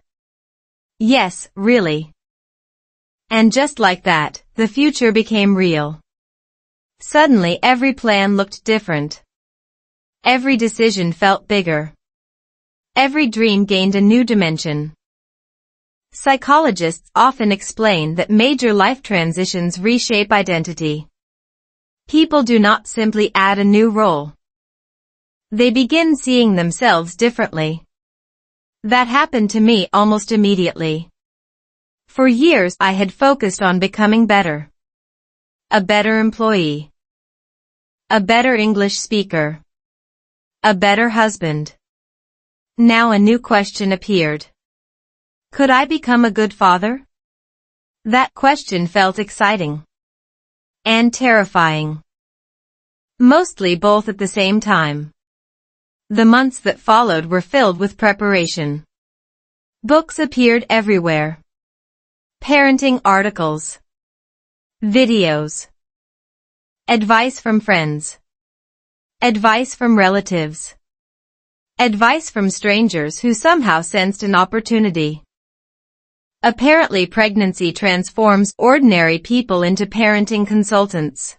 Yes, really. And just like that, the future became real. Suddenly every plan looked different. Every decision felt bigger. Every dream gained a new dimension. Psychologists often explain that major life transitions reshape identity. People do not simply add a new role. They begin seeing themselves differently. That happened to me almost immediately. For years I had focused on becoming better. A better employee. A better English speaker. A better husband. Now a new question appeared. Could I become a good father? That question felt exciting. And terrifying. Mostly both at the same time. The months that followed were filled with preparation. Books appeared everywhere. Parenting articles. Videos. Advice from friends. Advice from relatives. Advice from strangers who somehow sensed an opportunity. Apparently pregnancy transforms ordinary people into parenting consultants.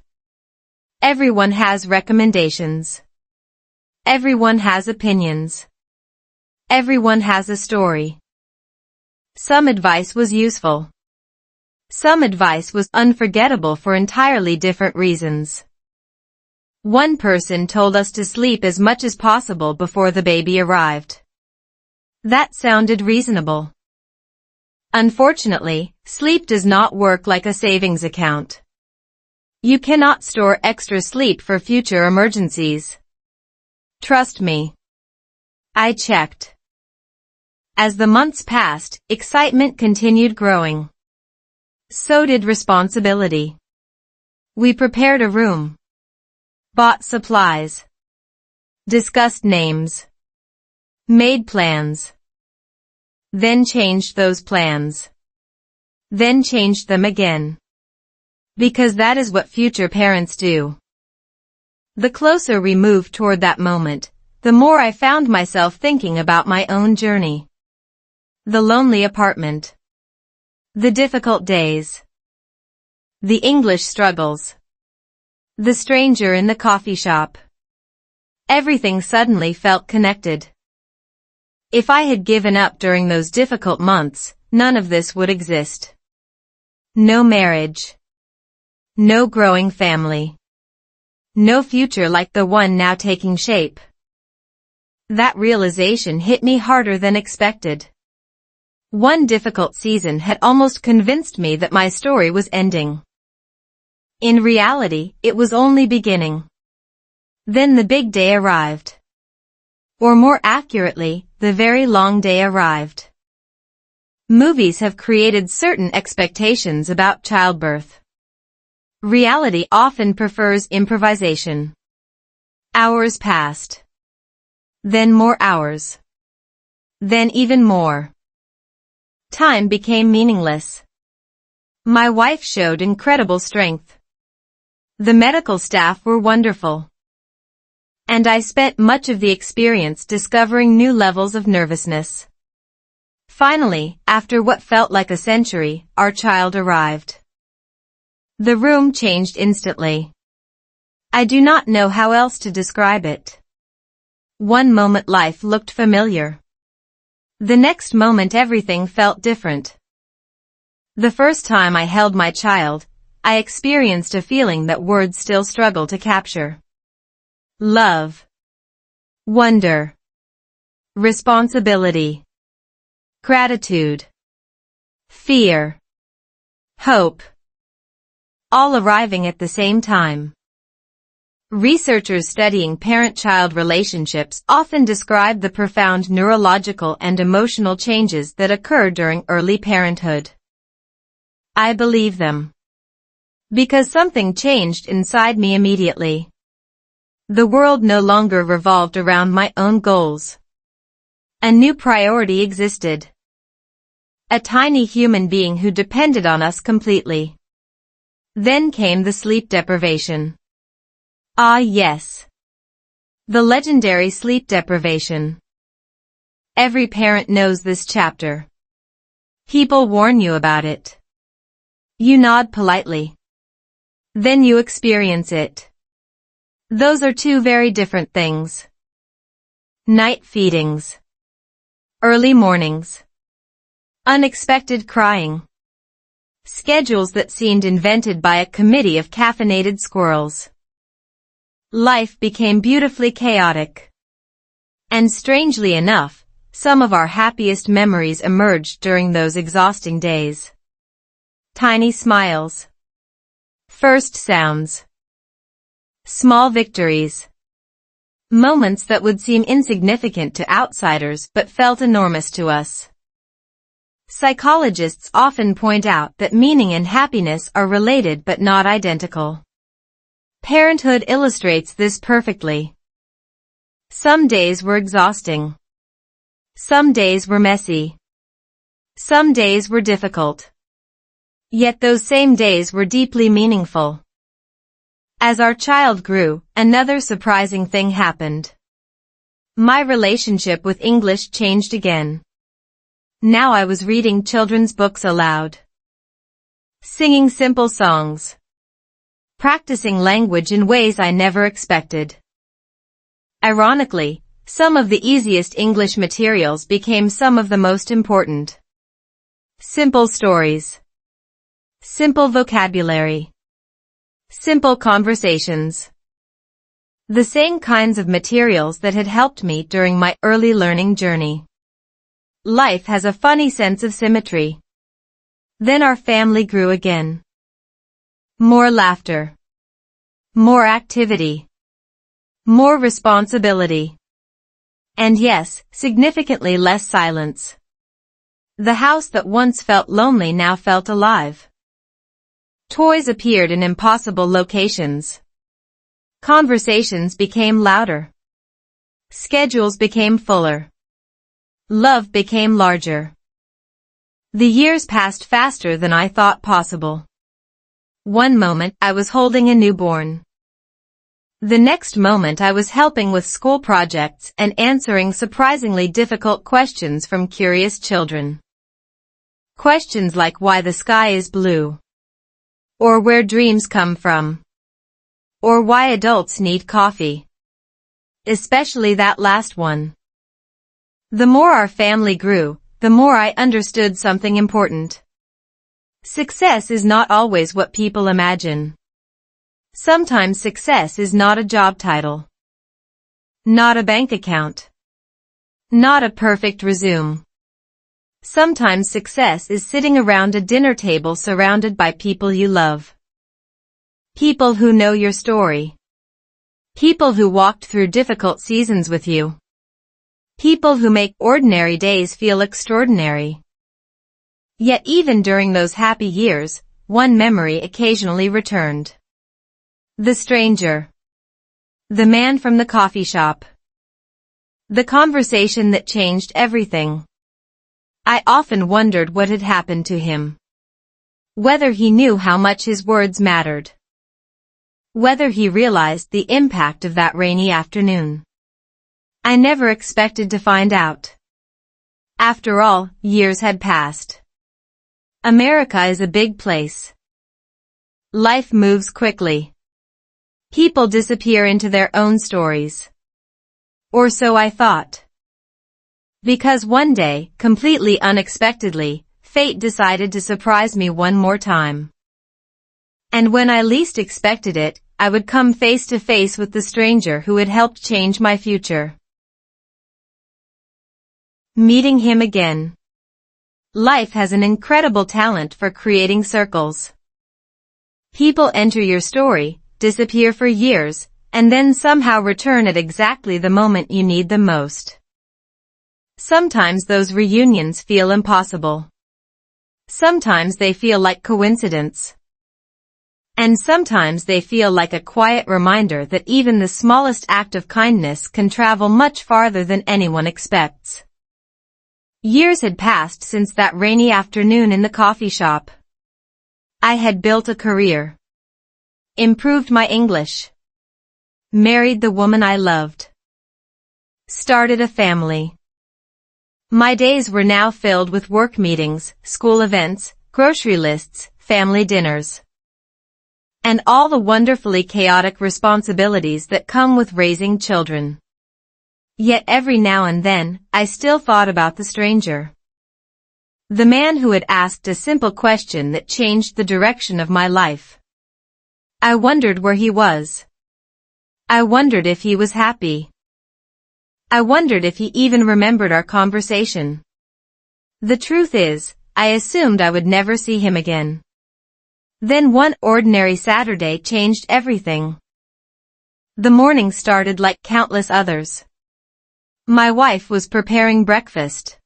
Everyone has recommendations. Everyone has opinions. Everyone has a story. Some advice was useful. Some advice was unforgettable for entirely different reasons. One person told us to sleep as much as possible before the baby arrived. That sounded reasonable. Unfortunately, sleep does not work like a savings account. You cannot store extra sleep for future emergencies. Trust me. I checked. As the months passed, excitement continued growing. So did responsibility. We prepared a room, bought supplies, discussed names, made plans, then changed those plans, then changed them again. Because that is what future parents do. The closer we moved toward that moment, the more I found myself thinking about my own journey. The lonely apartment. The difficult days. The English struggles. The stranger in the coffee shop. Everything suddenly felt connected. If I had given up during those difficult months, none of this would exist. No marriage. No growing family. No future like the one now taking shape. That realization hit me harder than expected. One difficult season had almost convinced me that my story was ending. In reality, it was only beginning. Then the big day arrived. Or more accurately, the very long day arrived. Movies have created certain expectations about childbirth. Reality often prefers improvisation. Hours passed. Then more hours. Then even more. Time became meaningless. My wife showed incredible strength. The medical staff were wonderful. And I spent much of the experience discovering new levels of nervousness. Finally, after what felt like a century, our child arrived. The room changed instantly. I do not know how else to describe it. One moment life looked familiar. The next moment everything felt different. The first time I held my child, I experienced a feeling that words still struggle to capture. Love. Wonder. Responsibility. Gratitude. Fear. Hope. All arriving at the same time. Researchers studying parent-child relationships often describe the profound neurological and emotional changes that occur during early parenthood. I believe them. Because something changed inside me immediately. The world no longer revolved around my own goals. A new priority existed. A tiny human being who depended on us completely. Then came the sleep deprivation. Ah yes. The legendary sleep deprivation. Every parent knows this chapter. People warn you about it. You nod politely. Then you experience it. Those are two very different things. Night feedings. Early mornings. Unexpected crying. Schedules that seemed invented by a committee of caffeinated squirrels. Life became beautifully chaotic. And strangely enough, some of our happiest memories emerged during those exhausting days. Tiny smiles. First sounds. Small victories. Moments that would seem insignificant to outsiders but felt enormous to us. Psychologists often point out that meaning and happiness are related but not identical. Parenthood illustrates this perfectly. Some days were exhausting. Some days were messy. Some days were difficult. Yet those same days were deeply meaningful. As our child grew, another surprising thing happened. My relationship with English changed again. Now I was reading children's books aloud. Singing simple songs. Practicing language in ways I never expected. Ironically, some of the easiest English materials became some of the most important. Simple stories. Simple vocabulary. Simple conversations. The same kinds of materials that had helped me during my early learning journey. Life has a funny sense of symmetry. Then our family grew again. More laughter. More activity. More responsibility. And yes, significantly less silence. The house that once felt lonely now felt alive. Toys appeared in impossible locations. Conversations became louder. Schedules became fuller. Love became larger. The years passed faster than I thought possible. One moment I was holding a newborn. The next moment I was helping with school projects and answering surprisingly difficult questions from curious children. Questions like why the sky is blue. Or where dreams come from. Or why adults need coffee. Especially that last one. The more our family grew, the more I understood something important. Success is not always what people imagine. Sometimes success is not a job title. Not a bank account. Not a perfect resume. Sometimes success is sitting around a dinner table surrounded by people you love. People who know your story. People who walked through difficult seasons with you. People who make ordinary days feel extraordinary. Yet even during those happy years, one memory occasionally returned. The stranger. The man from the coffee shop. The conversation that changed everything. I often wondered what had happened to him. Whether he knew how much his words mattered. Whether he realized the impact of that rainy afternoon. I never expected to find out. After all, years had passed. America is a big place. Life moves quickly. People disappear into their own stories. Or so I thought. Because one day, completely unexpectedly, fate decided to surprise me one more time. And when I least expected it, I would come face to face with the stranger who had helped change my future. Meeting him again. Life has an incredible talent for creating circles. People enter your story, disappear for years, and then somehow return at exactly the moment you need them most. Sometimes those reunions feel impossible. Sometimes they feel like coincidence. And sometimes they feel like a quiet reminder that even the smallest act of kindness can travel much farther than anyone expects. Years had passed since that rainy afternoon in the coffee shop. I had built a career. Improved my English. Married the woman I loved. Started a family. My days were now filled with work meetings, school events, grocery lists, family dinners. And all the wonderfully chaotic responsibilities that come with raising children. Yet every now and then, I still thought about the stranger. The man who had asked a simple question that changed the direction of my life. I wondered where he was. I wondered if he was happy. I wondered if he even remembered our conversation. The truth is, I assumed I would never see him again. Then one ordinary Saturday changed everything. The morning started like countless others. My wife was preparing breakfast.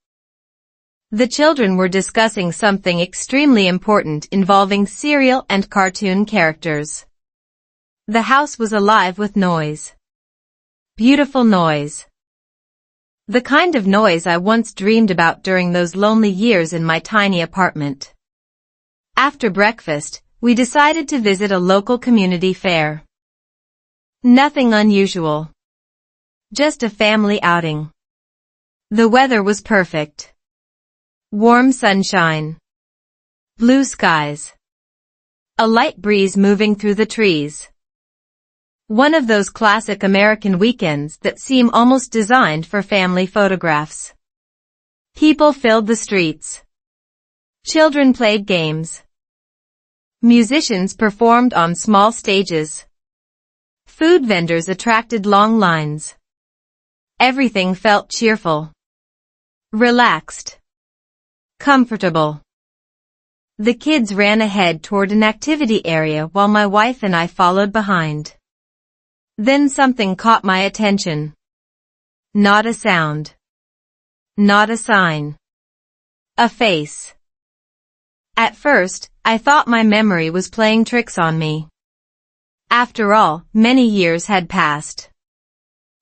The children were discussing something extremely important involving cereal and cartoon characters. The house was alive with noise. Beautiful noise. The kind of noise I once dreamed about during those lonely years in my tiny apartment. After breakfast, we decided to visit a local community fair. Nothing unusual. Just a family outing. The weather was perfect. Warm sunshine. Blue skies. A light breeze moving through the trees. One of those classic American weekends that seem almost designed for family photographs. People filled the streets. Children played games. Musicians performed on small stages. Food vendors attracted long lines. Everything felt cheerful, relaxed, comfortable. The kids ran ahead toward an activity area while my wife and I followed behind. Then something caught my attention. Not a sound. Not a sign. A face. At first, I thought my memory was playing tricks on me. After all, many years had passed.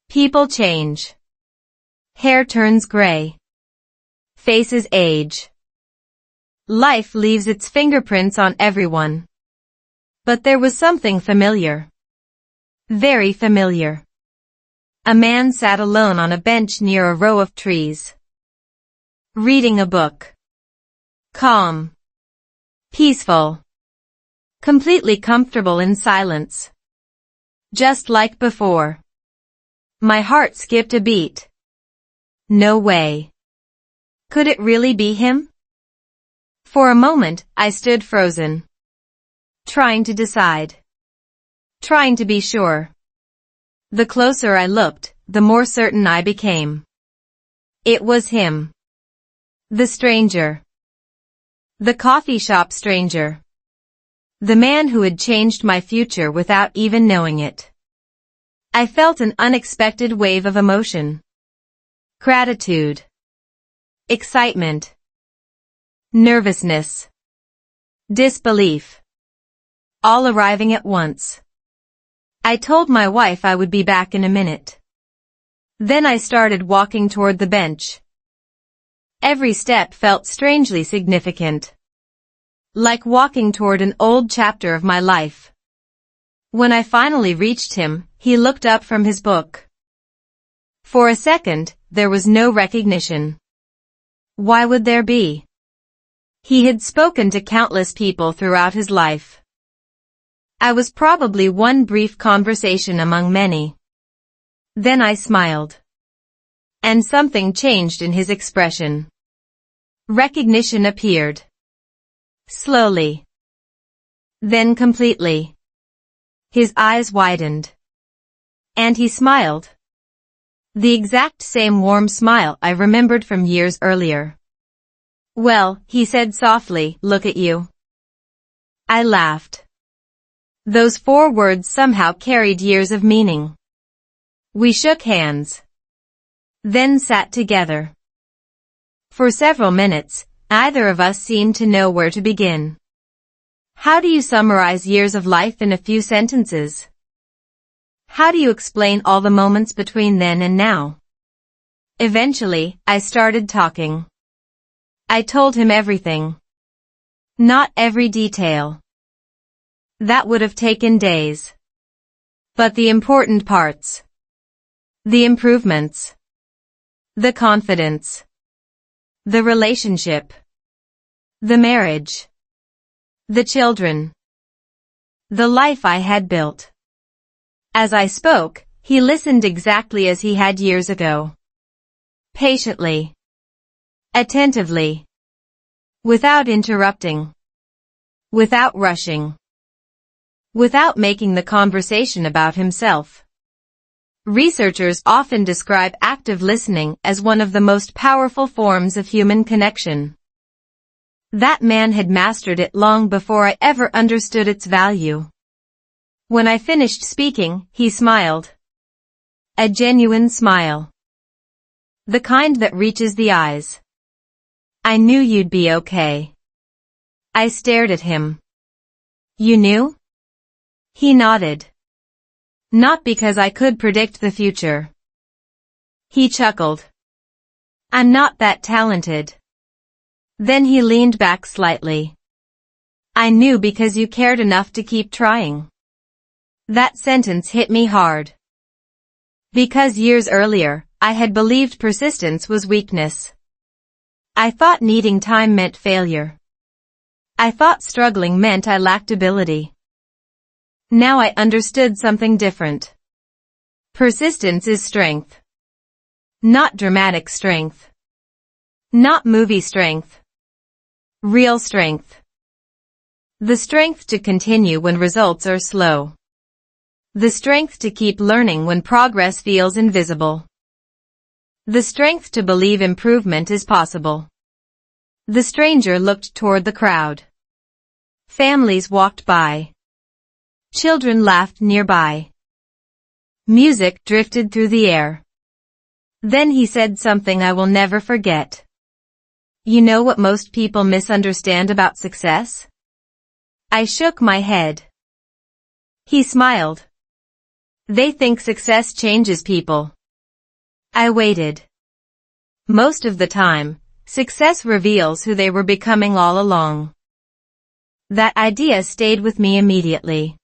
People change. Hair turns gray. Faces age. Life leaves its fingerprints on everyone. But there was something familiar. Very familiar. A man sat alone on a bench near a row of trees. Reading a book. Calm. Peaceful. Completely comfortable in silence. Just like before. My heart skipped a beat. No way. Could it really be him? For a moment, I stood frozen. Trying to decide. Trying to be sure. The closer I looked, the more certain I became. It was him. The stranger. The coffee shop stranger. The man who had changed my future without even knowing it. I felt an unexpected wave of emotion. Gratitude. Excitement. Nervousness. Disbelief. All arriving at once. I told my wife I would be back in a minute. Then I started walking toward the bench. Every step felt strangely significant. Like walking toward an old chapter of my life. When I finally reached him, he looked up from his book. For a second, there was no recognition. Why would there be? He had spoken to countless people throughout his life. I was probably one brief conversation among many. Then I smiled. And something changed in his expression. Recognition appeared. Slowly. Then completely. His eyes widened. And he smiled. The exact same warm smile I remembered from years earlier. Well, he said softly, look at you. I laughed. Those 4 words somehow carried years of meaning. We shook hands. Then sat together. For several minutes, neither of us seemed to know where to begin. How do you summarize years of life in a few sentences? How do you explain all the moments between then and now? Eventually, I started talking. I told him everything. Not every detail. That would have taken days. But the important parts. The improvements. The confidence. The relationship. The marriage. The children. The life I had built. As I spoke, he listened exactly as he had years ago. Patiently. Attentively. Without interrupting. Without rushing. Without making the conversation about himself. Researchers often describe active listening as one of the most powerful forms of human connection. That man had mastered it long before I ever understood its value. When I finished speaking, he smiled. A genuine smile. The kind that reaches the eyes. I knew you'd be okay. I stared at him. You knew? He nodded. Not because I could predict the future. He chuckled. I'm not that talented. Then he leaned back slightly. I knew because you cared enough to keep trying. That sentence hit me hard. Because years earlier, I had believed persistence was weakness. I thought needing time meant failure. I thought struggling meant I lacked ability. Now I understood something different. Persistence is strength. Not dramatic strength. Not movie strength. Real strength. The strength to continue when results are slow. The strength to keep learning when progress feels invisible. The strength to believe improvement is possible. The stranger looked toward the crowd. Families walked by. Children laughed nearby. Music drifted through the air. Then he said something I will never forget. You know what most people misunderstand about success? I shook my head. He smiled. They think success changes people. I waited. Most of the time, success reveals who they were becoming all along. That idea stayed with me immediately.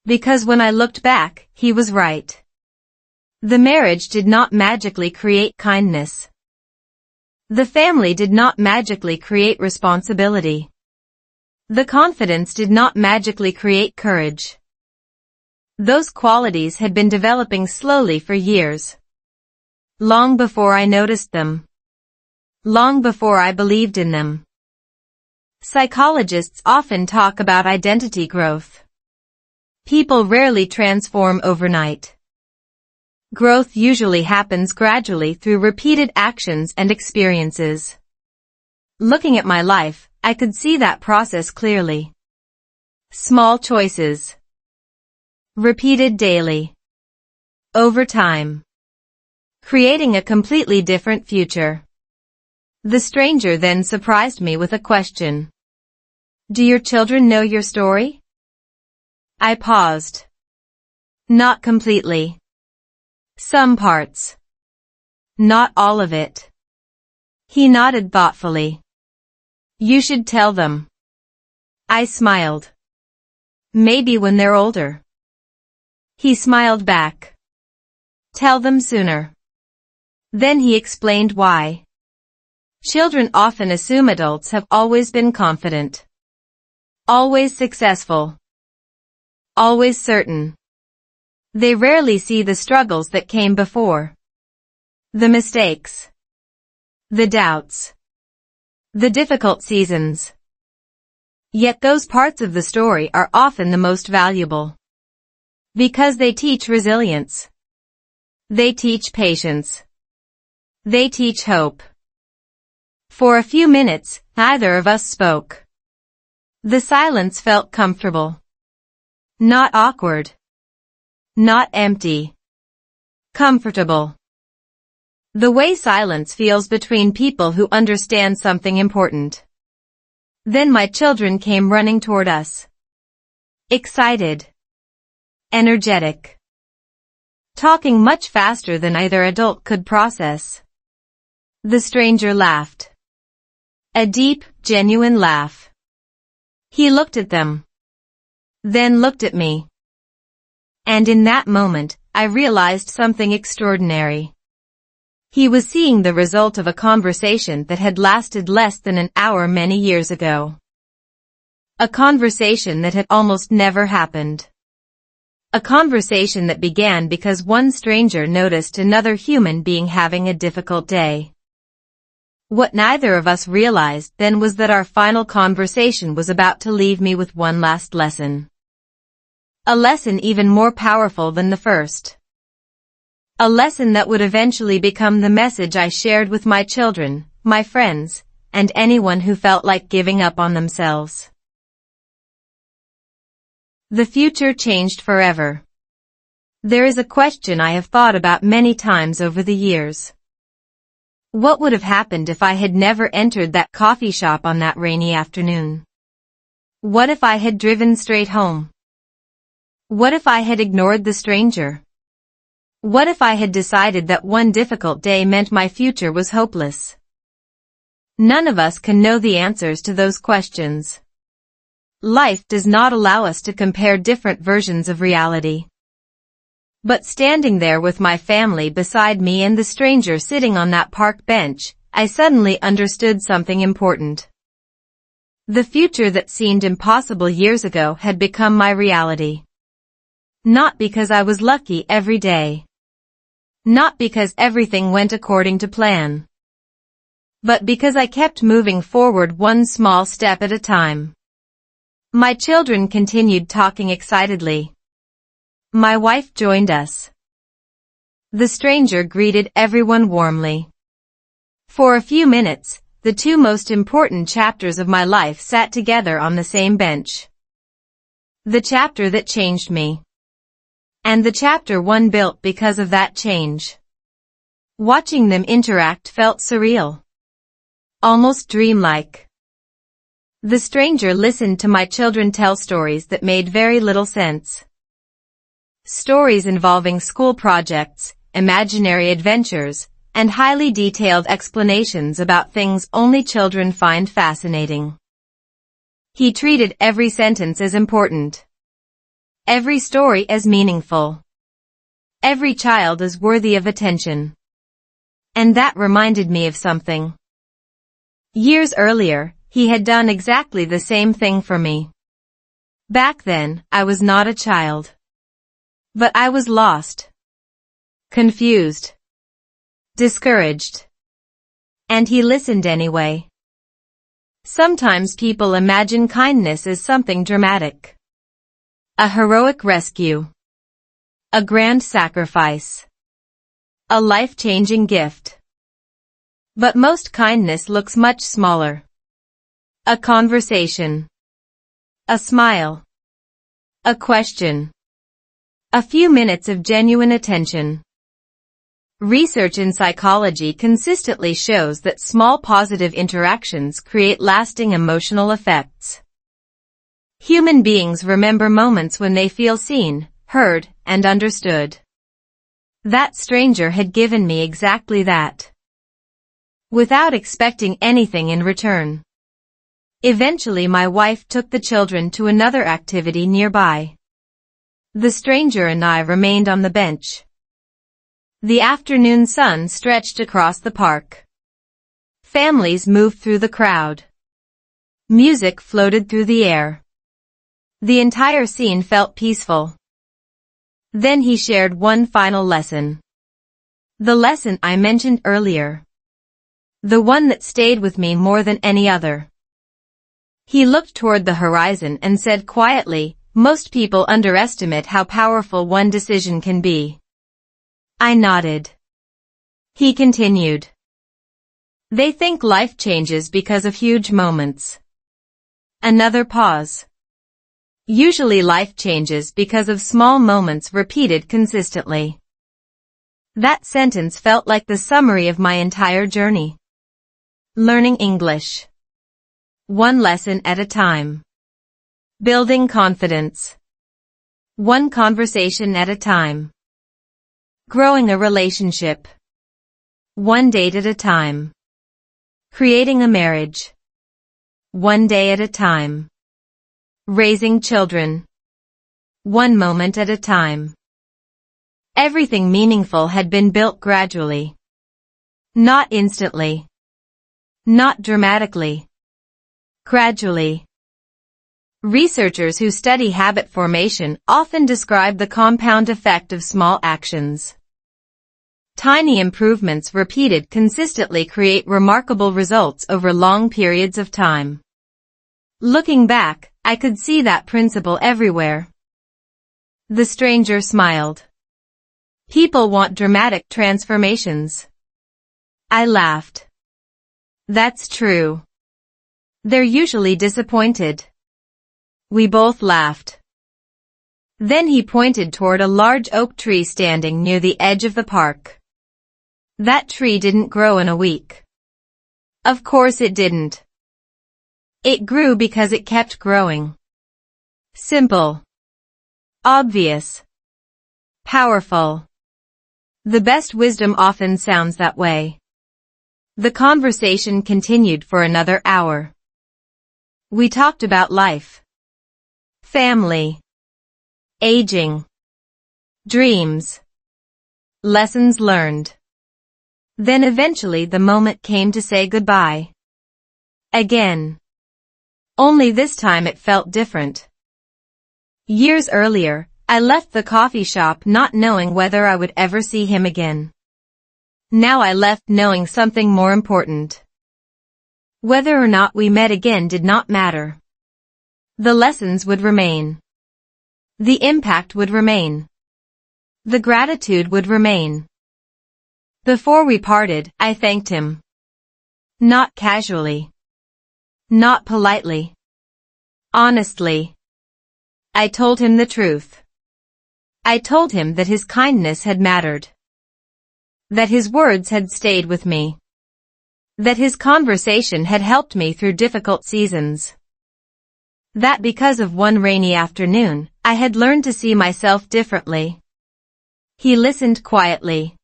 Because when I looked back, he was right. The marriage did not magically create kindness. The family did not magically create responsibility. The confidence did not magically create courage. Those qualities had been developing slowly for years. Long before I noticed them. Long before I believed in them. Psychologists often talk about identity growth. People rarely transform overnight. Growth usually happens gradually through repeated actions and experiences. Looking at my life, I could see that process clearly. Small choices. Repeated daily. Over time. Creating a completely different future. The stranger then surprised me with a question. Do your children know your story? I paused. Not completely. Some parts. Not all of it. He nodded thoughtfully. You should tell them. I smiled. Maybe when they're older. He smiled back. Tell them sooner. Then he explained why. Children often assume adults have always been confident. Always successful. Always certain. They rarely see the struggles that came before. The mistakes. The doubts. The difficult seasons. Yet those parts of the story are often the most valuable. Because they teach resilience. They teach patience. They teach hope. For a few minutes, neither of us spoke. The silence felt comfortable. Not awkward. Not empty. Comfortable. The way silence feels between people who understand something important. Then my children came running toward us. Excited. Energetic. Talking much faster than either adult could process. The stranger laughed. A deep, genuine laugh. He looked at them. Then looked at me. And in that moment, I realized something extraordinary. He was seeing the result of a conversation that had lasted less than an hour many years ago. A conversation that had almost never happened. A conversation that began because one stranger noticed another human being having a difficult day. What neither of us realized then was that our final conversation was about to leave me with one last lesson. A lesson even more powerful than the first. A lesson that would eventually become the message I shared with my children, my friends, and anyone who felt like giving up on themselves. The future changed forever. There is a question I have thought about many times over the years. What would have happened if I had never entered that coffee shop on that rainy afternoon? What if I had driven straight home? What if I had ignored the stranger? What if I had decided that one difficult day meant my future was hopeless? None of us can know the answers to those questions. Life does not allow us to compare different versions of reality. But standing there with my family beside me and the stranger sitting on that park bench, I suddenly understood something important. The future that seemed impossible years ago had become my reality. Not because I was lucky every day. Not because everything went according to plan. But because I kept moving forward one small step at a time. My children continued talking excitedly. My wife joined us. The stranger greeted everyone warmly. For a few minutes, the two most important chapters of my life sat together on the same bench. The chapter that changed me. And the chapter one built because of that change. Watching them interact felt surreal. Almost dreamlike. The stranger listened to my children tell stories that made very little sense. Stories involving school projects, imaginary adventures, and highly detailed explanations about things only children find fascinating. He treated every sentence as important. Every story as meaningful. Every child as worthy of attention. And that reminded me of something. Years earlier, he had done exactly the same thing for me. Back then, I was not a child. But I was lost. Confused. Discouraged. And he listened anyway. Sometimes people imagine kindness as something dramatic. A heroic rescue. A grand sacrifice. A life-changing gift. But most kindness looks much smaller. A conversation. A smile. A question. A few minutes of genuine attention. Research in psychology consistently shows that small positive interactions create lasting emotional effects. Human beings remember moments when they feel seen, heard, and understood. That stranger had given me exactly that. Without expecting anything in return. Eventually my wife took the children to another activity nearby. The stranger and I remained on the bench. The afternoon sun stretched across the park. Families moved through the crowd. Music floated through the air. The entire scene felt peaceful. Then he shared one final lesson. The lesson I mentioned earlier. The one that stayed with me more than any other. He looked toward the horizon and said quietly, "Most people underestimate how powerful one decision can be." I nodded. He continued. They think life changes because of huge moments. Another pause. Usually life changes because of small moments repeated consistently. That sentence felt like the summary of my entire journey. Learning English. One lesson at a time. Building confidence. One conversation at a time. Growing a relationship. One date at a time. Creating a marriage. One day at a time. Raising children. One moment at a time. Everything meaningful had been built gradually. Not instantly. Not dramatically. Gradually. Researchers who study habit formation often describe the compound effect of small actions. Tiny improvements repeated consistently create remarkable results over long periods of time. Looking back, I could see that principle everywhere. The stranger smiled. People want dramatic transformations. I laughed. That's true. They're usually disappointed. We both laughed. Then he pointed toward a large oak tree standing near the edge of the park. That tree didn't grow in a week. Of course it didn't. It grew because it kept growing. Simple. Obvious. Powerful. The best wisdom often sounds that way. The conversation continued for another hour. We talked about life. Family. Aging. Dreams. Lessons learned. Then eventually the moment came to say goodbye. Again. Only this time it felt different. Years earlier, I left the coffee shop not knowing whether I would ever see him again. Now I left knowing something more important. Whether or not we met again did not matter. The lessons would remain. The impact would remain. The gratitude would remain. Before we parted, I thanked him. Not casually. Not politely. Honestly. I told him the truth. I told him that his kindness had mattered. That his words had stayed with me. That his conversation had helped me through difficult seasons. That because of one rainy afternoon, I had learned to see myself differently. He listened quietly.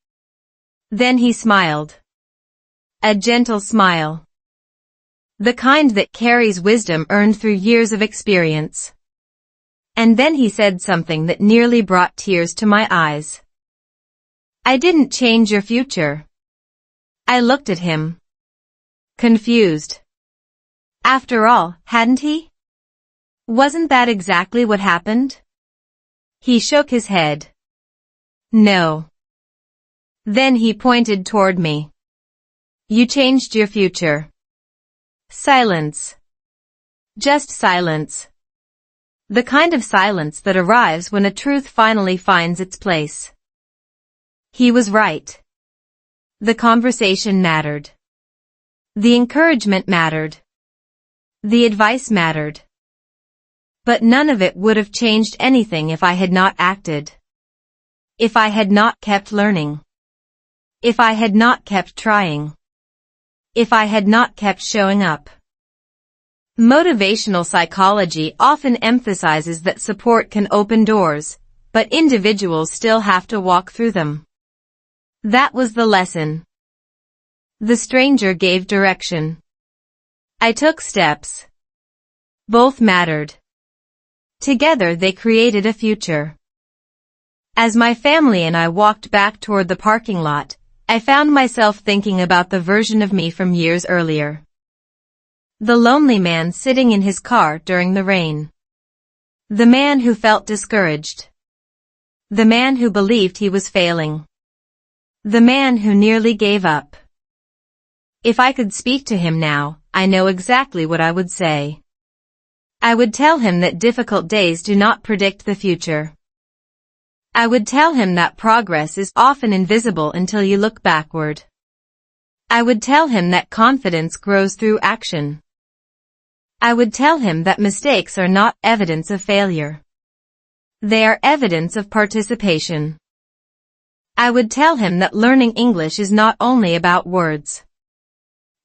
Then he smiled. A gentle smile. The kind that carries wisdom earned through years of experience. And then he said something that nearly brought tears to my eyes. I didn't change your future. I looked at him. Confused. After all, hadn't he? Wasn't that exactly what happened? He shook his head. No. Then he pointed toward me. You changed your future. Silence. Just silence. The kind of silence that arrives when a truth finally finds its place. He was right. The conversation mattered. The encouragement mattered. The advice mattered. But none of it would have changed anything if I had not acted. If I had not kept learning. If I had not kept trying. If I had not kept showing up. Motivational psychology often emphasizes that support can open doors, but individuals still have to walk through them. That was the lesson. The stranger gave direction. I took steps. Both mattered. Together they created a future. As my family and I walked back toward the parking lot, I found myself thinking about the version of me from years earlier. The lonely man sitting in his car during the rain. The man who felt discouraged. The man who believed he was failing. The man who nearly gave up. If I could speak to him now, I know exactly what I would say. I would tell him that difficult days do not predict the future. I would tell him that progress is often invisible until you look backward. I would tell him that confidence grows through action. I would tell him that mistakes are not evidence of failure. They are evidence of participation. I would tell him that learning English is not only about words.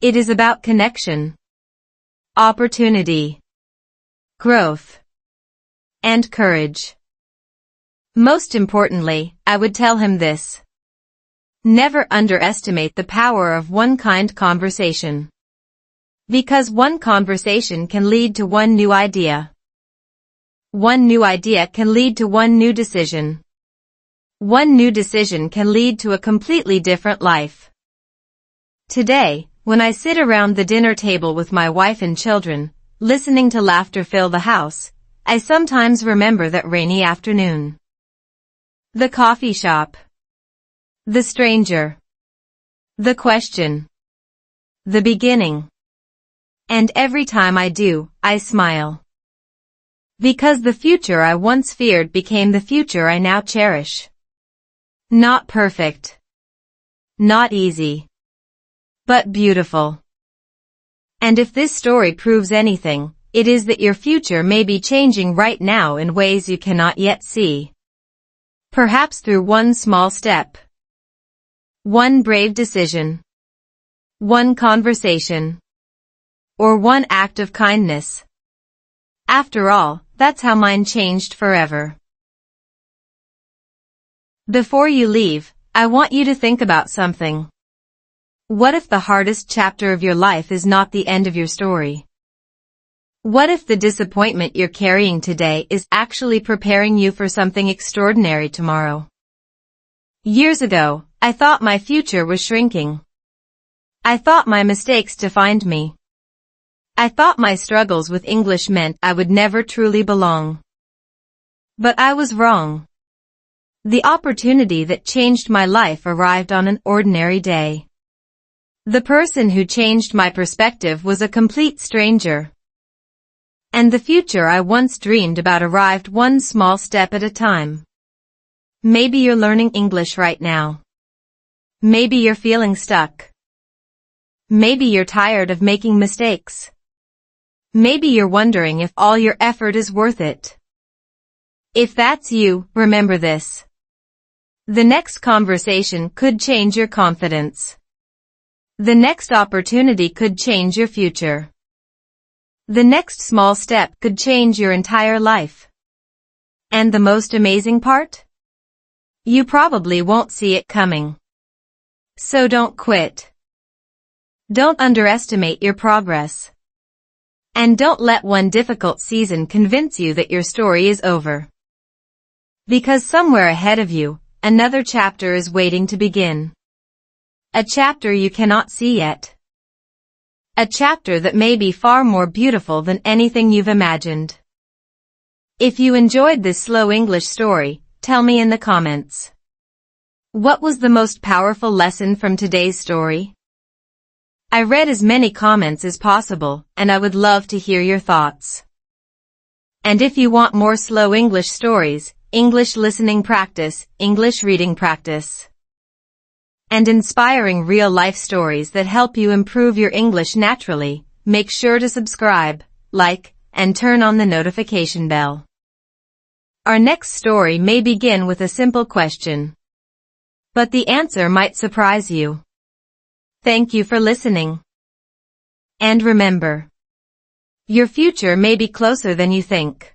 It is about connection, opportunity, growth, and courage. Most importantly, I would tell him this. Never underestimate the power of one kind conversation. Because one conversation can lead to one new idea. One new idea can lead to one new decision. One new decision can lead to a completely different life. Today, when I sit around the dinner table with my wife and children, listening to laughter fill the house, I sometimes remember that rainy afternoon. The coffee shop. The stranger. The question. The beginning. And every time I do, I smile. Because the future I once feared became the future I now cherish. Not perfect. Not easy. But beautiful. And if this story proves anything, it is that your future may be changing right now in ways you cannot yet see. Perhaps through one small step. One brave decision. One conversation. Or one act of kindness. After all, that's how mine changed forever. Before you leave, I want you to think about something. What if the hardest chapter of your life is not the end of your story? What if the disappointment you're carrying today is actually preparing you for something extraordinary tomorrow? Years ago, I thought my future was shrinking. I thought my mistakes defined me. I thought my struggles with English meant I would never truly belong. But I was wrong. The opportunity that changed my life arrived on an ordinary day. The person who changed my perspective was a complete stranger. And the future I once dreamed about arrived one small step at a time. Maybe you're learning English right now. Maybe you're feeling stuck. Maybe you're tired of making mistakes. Maybe you're wondering if all your effort is worth it. If that's you, remember this. The next conversation could change your confidence. The next opportunity could change your future. The next small step could change your entire life. And the most amazing part? You probably won't see it coming. So don't quit. Don't underestimate your progress. And don't let one difficult season convince you that your story is over. Because somewhere ahead of you, another chapter is waiting to begin. A chapter you cannot see yet. A chapter that may be far more beautiful than anything you've imagined. If you enjoyed this slow English story, tell me in the comments. What was the most powerful lesson from today's story? I read as many comments as possible, and I would love to hear your thoughts. And if you want more slow English stories, English listening practice, English reading practice, and inspiring real-life stories that help you improve your English naturally, make sure to subscribe, like, and turn on the notification bell. Our next story may begin with a simple question, but the answer might surprise you. Thank you for listening. And remember, your future may be closer than you think.